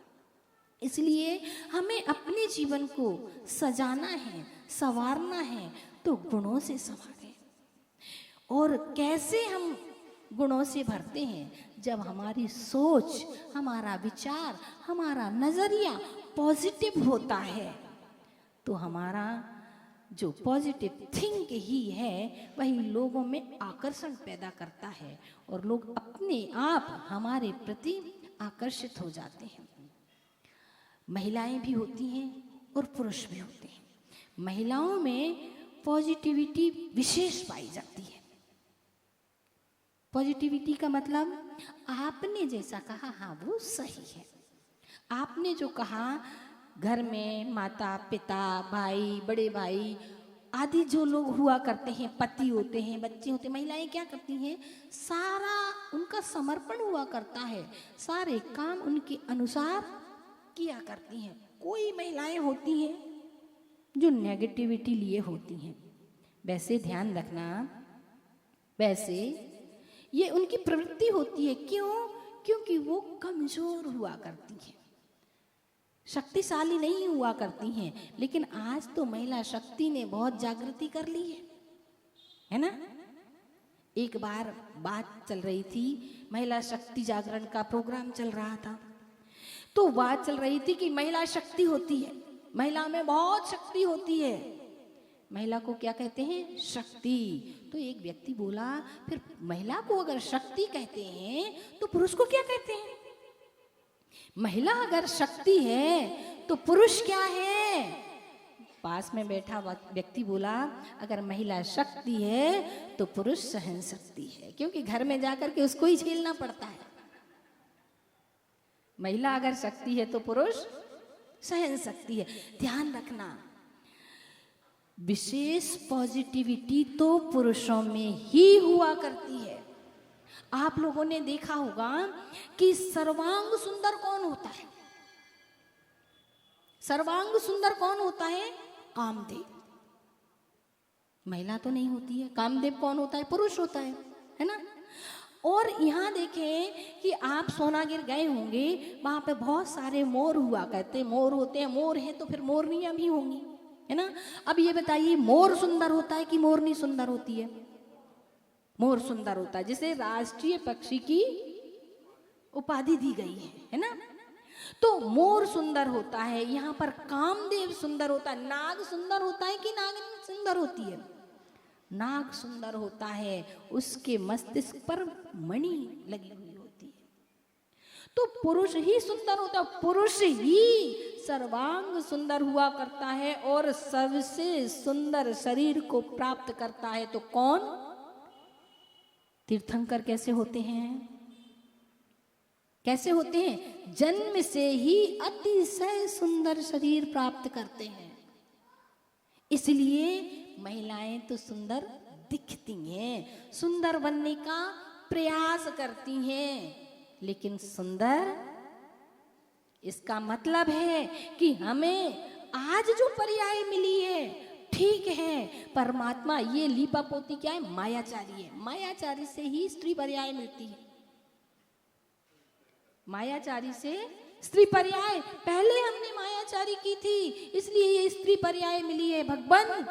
इसलिए हमें अपने जीवन को सजाना है, संवारना है, तो गुणों से संवारें। और कैसे हम गुणों से भरते हैं? जब हमारी सोच, हमारा विचार, हमारा नजरिया पॉजिटिव होता है तो हमारा जो पॉजिटिव थिंक ही है वही लोगों में आकर्षण पैदा करता है, और लोग अपने आप हमारे प्रति आकर्षित हो जाते हैं। महिलाएं भी होती हैं और पुरुष भी होते हैं। महिलाओं में पॉजिटिविटी विशेष पाई जाती है। पॉजिटिविटी का मतलब आपने जैसा कहा, हाँ वो सही है। आपने जो कहा, घर में माता पिता, भाई, बड़े भाई आदि जो लोग हुआ करते हैं, पति होते हैं, बच्चे होते हैं, महिलाएं क्या करती हैं? सारा उनका समर्पण हुआ करता है, सारे काम उनके अनुसार किया करती हैं। कोई महिलाएं होती हैं जो नेगेटिविटी लिए होती हैं, वैसे ध्यान रखना, वैसे ये उनकी प्रवृत्ति होती है। क्यों? क्योंकि वो कमजोर हुआ करती हैं, शक्तिशाली नहीं हुआ करती हैं। लेकिन आज तो महिला शक्ति ने बहुत जागृति कर ली है ना। एक बार बात चल रही थी, महिला शक्ति जागरण का प्रोग्राम चल रहा था, तो बात चल रही थी कि महिला शक्ति होती है, महिला में बहुत शक्ति होती है। महिला को क्या कहते हैं? शक्ति। तो एक व्यक्ति बोला, फिर महिला को अगर शक्ति कहते हैं तो पुरुष को क्या कहते हैं? महिला अगर शक्ति है तो पुरुष क्या है? पास में बैठा व्यक्ति बोला, अगर महिला शक्ति है तो पुरुष सहन शक्ति है, क्योंकि घर में जाकर के उसको ही झेलना पड़ता है। महिला अगर शक्ति है तो पुरुष सहन शक्ति है। ध्यान रखना, विशेष पॉजिटिविटी तो पुरुषों में ही हुआ करती है। आप लोगों ने देखा होगा कि सर्वांग सुंदर कौन होता है? सर्वांग सुंदर कौन होता है? कामदेव। महिला तो नहीं होती है। कामदेव कौन होता है? पुरुष होता है ना। और यहाँ देखें कि आप सोनागिर गए होंगे, वहां पे बहुत सारे मोर हुआ करते, मोर होते हैं। मोर है तो फिर मोरनियां भी होंगी, है ना। अब ये बताइए, मोर सुंदर होता है कि मोरनी सुंदर होती है? मोर सुंदर होता है, जिसे राष्ट्रीय पक्षी की उपाधि दी गई है ना। तो मोर सुंदर होता है। यहाँ पर कामदेव सुंदर होता है। नाग सुंदर होता है कि नागिन सुंदर होती है? नाग सुंदर होता है, उसके मस्तिष्क पर मणि लगी हुई होती है। तो पुरुष ही सुंदर होता है, पुरुष ही सर्वांग सुंदर हुआ करता है और सबसे सुंदर शरीर को प्राप्त करता है। तो कौन? तीर्थंकर कैसे होते हैं? कैसे होते हैं? जन्म से ही अतिशय सुंदर शरीर प्राप्त करते हैं। इसलिए महिलाएं तो सुंदर दिखती हैं, सुंदर बनने का प्रयास करती हैं, लेकिन सुंदर, इसका मतलब है कि हमें आज जो पर्याय मिली है ठीक है, परमात्मा ये लीपा पोती क्या है? मायाचारी है। मायाचारी से ही स्त्री पर्याय मिलती है। मायाचारी से स्त्री पर्याय, पहले हमने मायाचारी की थी इसलिए ये स्त्री पर्याय मिली है। भगवान,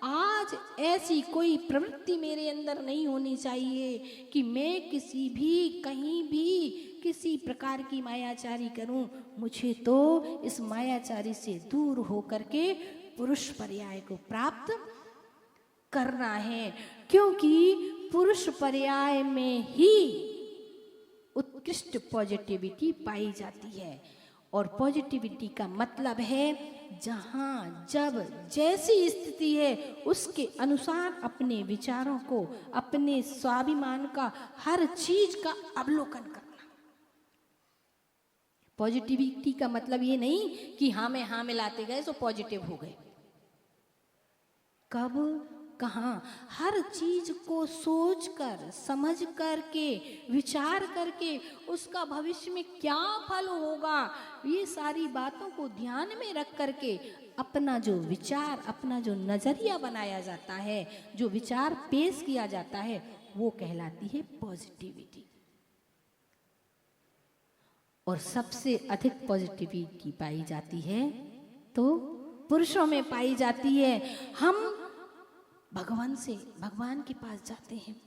आज ऐसी कोई प्रवृत्ति मेरे अंदर नहीं होनी चाहिए कि मैं किसी भी कहीं भी किसी प्रकार की मायाचारी करूं। मुझे तो इस मायाचारी से दूर होकर के पुरुष पर्याय को प्राप्त करना है, क्योंकि पुरुष पर्याय में ही उत्कृष्ट पॉजिटिविटी पाई जाती है। और पॉजिटिविटी का मतलब है जहां जब जैसी स्थिति है उसके अनुसार अपने विचारों को, अपने स्वाभिमान का, हर चीज का अवलोकन करना। पॉजिटिविटी का मतलब ये नहीं कि हाँ में लाते गए तो पॉजिटिव हो गए। कब, कहाँ, हर चीज को सोच कर, समझ कर के, विचार करके उसका भविष्य में क्या फल होगा, ये सारी बातों को ध्यान में रख करके अपना जो विचार, अपना जो नजरिया बनाया जाता है, जो विचार पेश किया जाता है, वो कहलाती है पॉजिटिविटी। और सबसे अधिक पॉजिटिविटी पाई जाती है तो पुरुषों में पाई जाती है। हम भगवान के पास जाते हैं,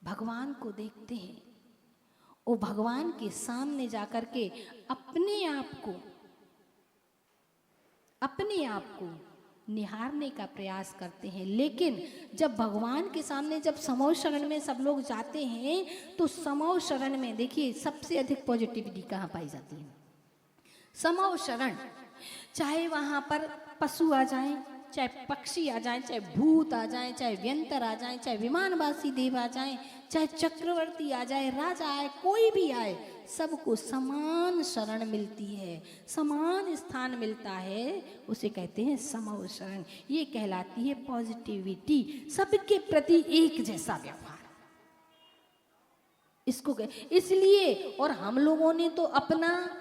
भगवान को देखते हैं, और भगवान के सामने जाकर के अपने आप को निहारने का प्रयास करते हैं। लेकिन जब भगवान के सामने, जब समूह शरण में सब लोग जाते हैं, तो समूह शरण में देखिए सबसे अधिक पॉजिटिविटी कहाँ पाई जाती है? समूह शरण। चाहे वहां पर पशु आ जाएं, चाहे पक्षी आ जाएं, चाहे भूत आ जाएं, चाहे व्यंतर आ जाएं, चाहे विमानवासी देव आ जाएं, चाहे चक्रवर्ती आ जाए, राजा आए, कोई भी आए, सबको समान शरण मिलती है, समान स्थान मिलता है। उसे कहते हैं समूह शरण। ये कहलाती है पॉजिटिविटी, सबके प्रति एक जैसा व्यवहार। इसको इसलिए, और हम लोगों ने तो अपना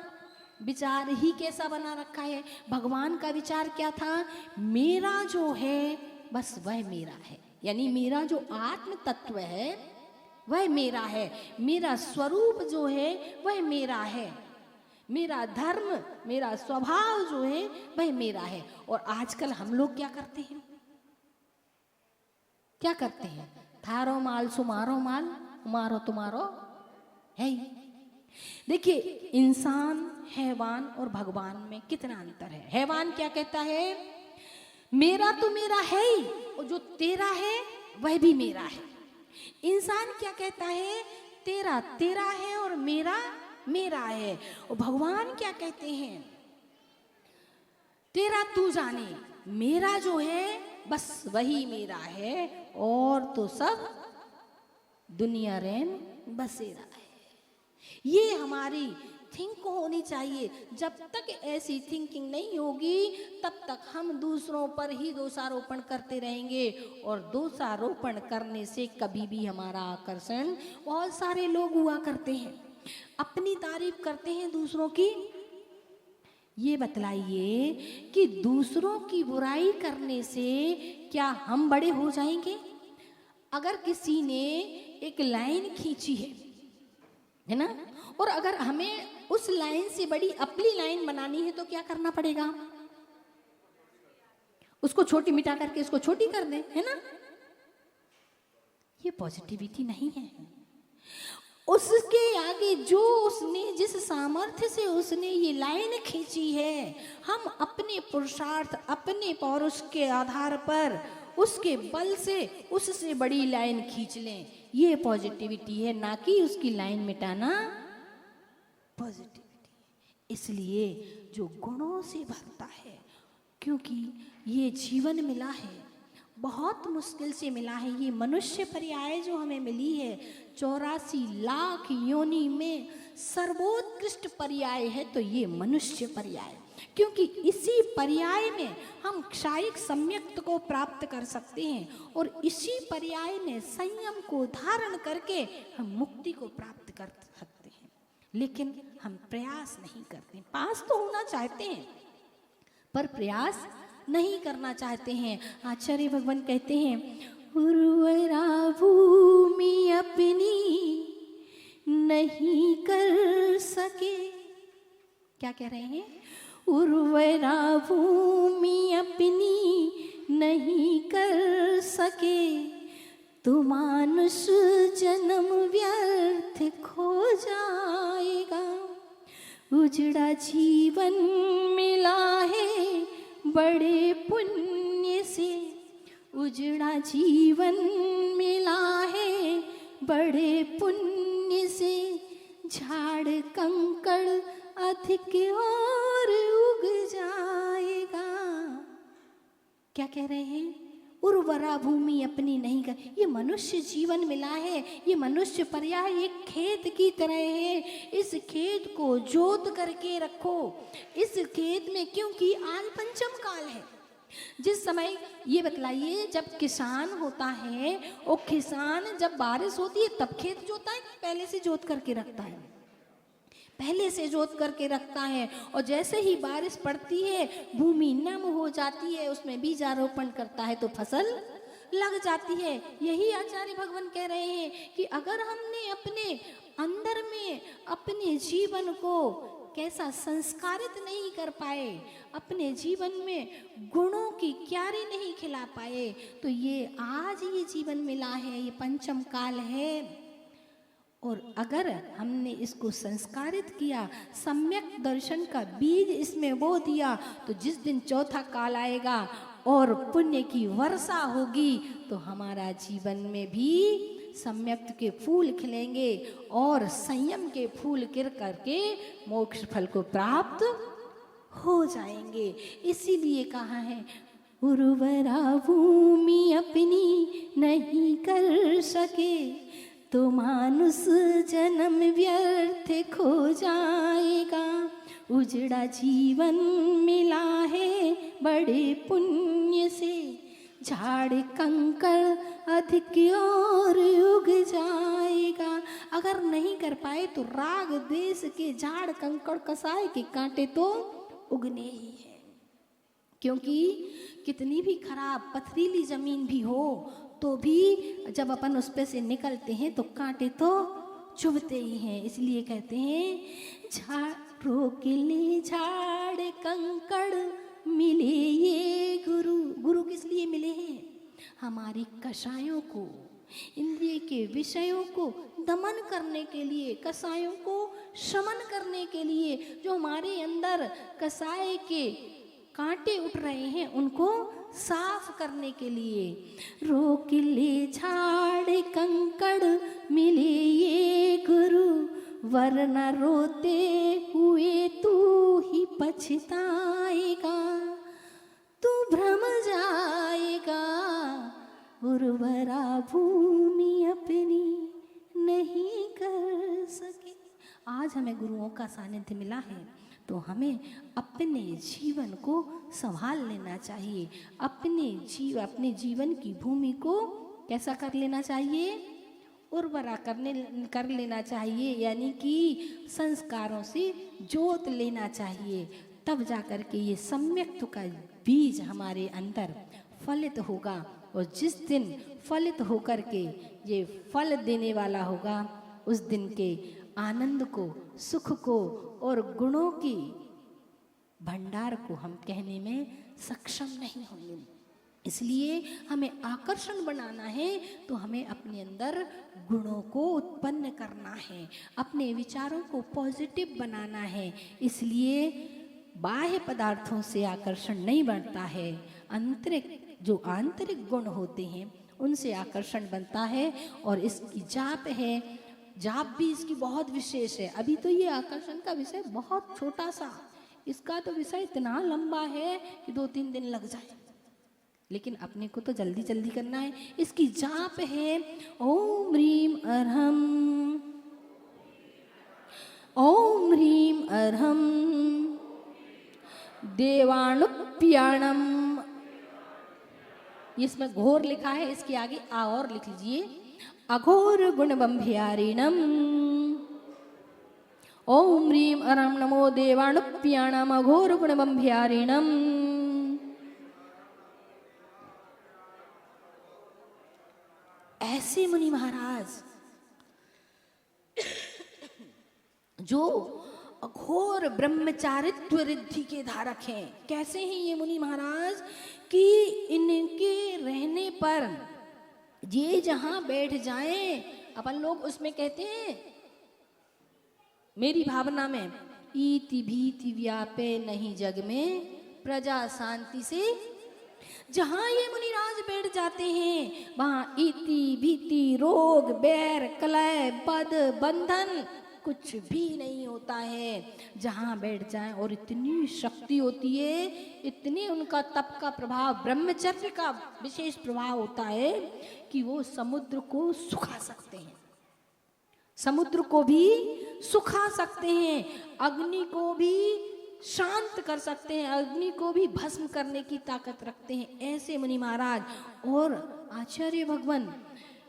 विचार ही कैसा बना रखा है। भगवान का विचार क्या था? मेरा जो है बस वह मेरा है, यानी मेरा जो आत्म तत्व है वह मेरा है, मेरा स्वरूप जो है वह मेरा है, मेरा धर्म, मेरा स्वभाव जो है वह मेरा है। और आजकल हम लोग क्या करते हैं? क्या करते हैं? थारो माल सुमारो माल, उमारो तुम्हारो है ही। देखिए, इंसान, हैवान और भगवान में कितना अंतर है। हैवान क्या कहता है? मेरा तो मेरा है ही, और जो तेरा है वह भी मेरा है। इंसान क्या कहता है? तेरा तेरा है और मेरा मेरा है। और भगवान क्या कहते हैं, तेरा तू जाने, मेरा जो है बस वही मेरा है, और तो सब दुनिया रैन बसेरा है। ये हमारी थिंक होनी चाहिए। जब तक ऐसी थिंकिंग नहीं होगी तब तक हम दूसरों पर ही दोषारोपण करते रहेंगे, और दोषारोपण करने से कभी भी हमारा आकर्षण, बहुत सारे लोग हुआ करते हैं अपनी तारीफ करते हैं दूसरों की। ये बतलाइए कि दूसरों की बुराई करने से क्या हम बड़े हो जाएंगे? अगर किसी ने एक लाइन खींची है ना, और अगर हमें उस लाइन से बड़ी अपनी लाइन बनानी है तो क्या करना पड़ेगा? उसको छोटी मिटा करके उसको छोटी कर दें, है ना? ये पॉजिटिविटी नहीं है। उसके आगे जो उसने जिस सामर्थ्य से उसने ये लाइन खींची है, हम अपने पुरुषार्थ, अपने पौरुष के आधार पर उसके बल से उससे बड़ी लाइन खींच लें। ये पॉजिटिविटी है, ना कि उसकी लाइन मिटाना पॉजिटिविटी। इसलिए जो गुणों से भरता है, क्योंकि ये जीवन मिला है, बहुत मुश्किल से मिला है, ये मनुष्य पर्याय जो हमें मिली है 84 लाख योनि में सर्वोत्कृष्ट पर्याय है तो ये मनुष्य पर्याय, क्योंकि इसी पर्याय में हम क्षायिक सम्यक्त को प्राप्त कर सकते हैं, और इसी पर्याय में संयम को धारण करके हम मुक्ति को प्राप्त कर सकते हैं। लेकिन हम प्रयास नहीं करते। पास तो होना चाहते हैं पर प्रयास नहीं करना चाहते हैं। आचार्य भगवान कहते हैं, उर्वरा भूमि अपनी नहीं कर सके। क्या कह रहे हैं? उर्वरा भूमि अपनी नहीं कर सके, तो मानुष जन्म व्यर्थ खो जाएगा। उजड़ा जीवन मिला है बड़े पुण्य से, उजड़ा जीवन मिला है बड़े पुण्य से, झाड़ कंकड़ अधिक और उग जाएगा। क्या कह रहे हैं? उर्वरा भूमि अपनी नहीं कर। ये मनुष्य जीवन मिला है, ये मनुष्य पर्याय एक खेत की तरह है। इस खेत को जोत करके रखो इस खेत में, क्योंकि आज पंचम काल है। जिस समय ये बतलाइए, जब किसान होता है और किसान जब बारिश होती है तब खेत जोता है, पहले से जोत करके रखता है, पहले से जोत करके रखता है। और जैसे ही बारिश पड़ती है भूमि नम हो जाती है, उसमें बीजारोपण करता है तो फसल लग जाती है। यही आचार्य भगवान कह रहे हैं कि अगर हमने अपने अंदर में अपने जीवन को कैसा संस्कारित नहीं कर पाए, अपने जीवन में गुणों की क्यारी नहीं खिला पाए, तो ये आज ये जीवन मिला है, ये पंचम काल है। और अगर हमने इसको संस्कारित किया, सम्यक दर्शन का बीज इसमें बो दिया, तो जिस दिन चौथा काल आएगा और पुण्य की वर्षा होगी तो हमारा जीवन में भी सम्यक के फूल खिलेंगे और संयम के फूल गिर करके मोक्ष फल को प्राप्त हो जाएंगे। इसीलिए कहा है, उर्वरा भूमि अपनी नहीं कर सके, तो मानुष जन्म व्यर्थ खो जाएगा। उजड़ा जीवन मिला है बड़े पुण्य से, झाड़ कंकड़ अधिक और उग जाएगा। अगर नहीं कर पाए तो राग देश के झाड़ कंकड़ कसाय के कांटे तो उगने ही है, क्योंकि कितनी भी खराब पथरीली जमीन भी हो तो भी जब अपन उस पे से निकलते हैं तो कांटे तो चुभते ही हैं। इसलिए कहते हैं, झाड़ों के लिए झाड़ कंकड़ मिले ये गुरु। गुरु किस लिए मिले हैं? हमारी कषायों को, इंद्रिय के विषयों को दमन करने के लिए, कसायों को शमन करने के लिए, जो हमारे अंदर कसाय के कांटे उठ रहे हैं उनको साफ करने के लिए। रोक ले झाड़ कंकड़ मिले ये गुरु, वरना रोते हुए तू ही पछताएगा, तू भ्रम जाएगा, उर्वरा भूमि अपनी नहीं कर सके। आज हमें गुरुओं का सानिध्य मिला है तो हमें अपने जीवन को संभाल लेना चाहिए, अपने जीवन की भूमि को कैसा कर लेना चाहिए, उर्वरा कर लेना चाहिए, यानी कि संस्कारों से जोत लेना चाहिए। तब जाकर के ये सम्यक्त्व का बीज हमारे अंदर फलित होगा, और जिस दिन फलित होकर के ये फल देने वाला होगा, उस दिन के आनंद को, सुख को और गुणों की भंडार को हम कहने में सक्षम नहीं होंगे। इसलिए हमें आकर्षण बनाना है तो हमें अपने अंदर गुणों को उत्पन्न करना है, अपने विचारों को पॉजिटिव बनाना है। इसलिए बाह्य पदार्थों से आकर्षण नहीं बढ़ता है, जो आंतरिक गुण होते हैं उनसे आकर्षण बनता है। और इसकी जाप है, जाप भी इसकी बहुत विशेष है। अभी तो ये आकर्षण का विषय बहुत छोटा सा, इसका तो विषय इतना लंबा है कि 2-3 दिन लग जाए, लेकिन अपने को तो जल्दी जल्दी करना है। इसकी जाप है ओम ह्रीम अर्हम, ओम ह्रीम अर्हम देवाणुप्याणम। इसमें घोर लिखा है, इसके आगे आ और लिख लीजिए, अघोर गुण बंभियारिणम। ओम ह्रीम अरम नमो देवाणुप्याणम अघोर गुण बंभियारिणम। ऐसे मुनि महाराज जो अघोर ब्रह्मचारित्व रिद्धि के धारक हैं। कैसे हैं ये मुनि महाराज कि इनके रहने पर ये जहां बैठ जाएं, अपन लोग उसमें कहते हैं मेरी भावना में, इति भीति व्यापे नहीं जग में प्रजा शांति से। जहां ये मुनिराज बैठ जाते हैं वहां इति भीति रोग बैर कलह बद बंधन कुछ भी नहीं होता है। जहां बैठ जाएं, और इतनी शक्ति होती है, इतने उनका तप का प्रभाव, ब्रह्मचर्य का विशेष प्रभाव होता है कि वो समुद्र को सुखा सकते हैं, समुद्र को भी सुखा सकते हैं, अग्नि को भी शांत कर सकते हैं, अग्नि को भी भस्म करने की ताकत रखते हैं। ऐसे मुनि महाराज। और आचार्य भगवान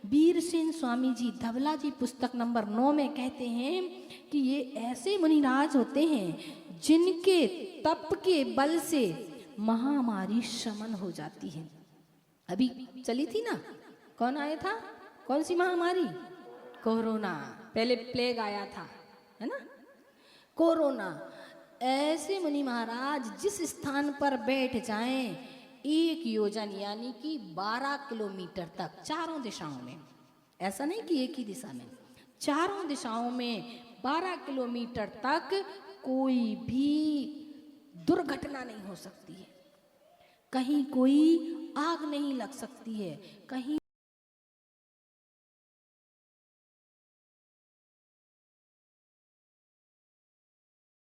वीर सेन स्वामी जी धवला जी पुस्तक नंबर 9 में कहते हैं कि ये ऐसे मुनिराज होते हैं जिनके तप के बल से महामारी शमन हो जाती है। अभी चली थी ना, कौन आया था, कौन सी महामारी, कोरोना। पहले प्लेग आया था, है ना, कोरोना। ऐसे मुनि महाराज जिस स्थान पर बैठ जाएं, एक योजन यानी कि 12 किलोमीटर तक चारों दिशाओं में, ऐसा नहीं कि एक ही दिशा में, चारों दिशाओं में 12 किलोमीटर तक कोई भी दुर्घटना नहीं हो सकती है, कहीं कोई आग नहीं लग सकती है, कहीं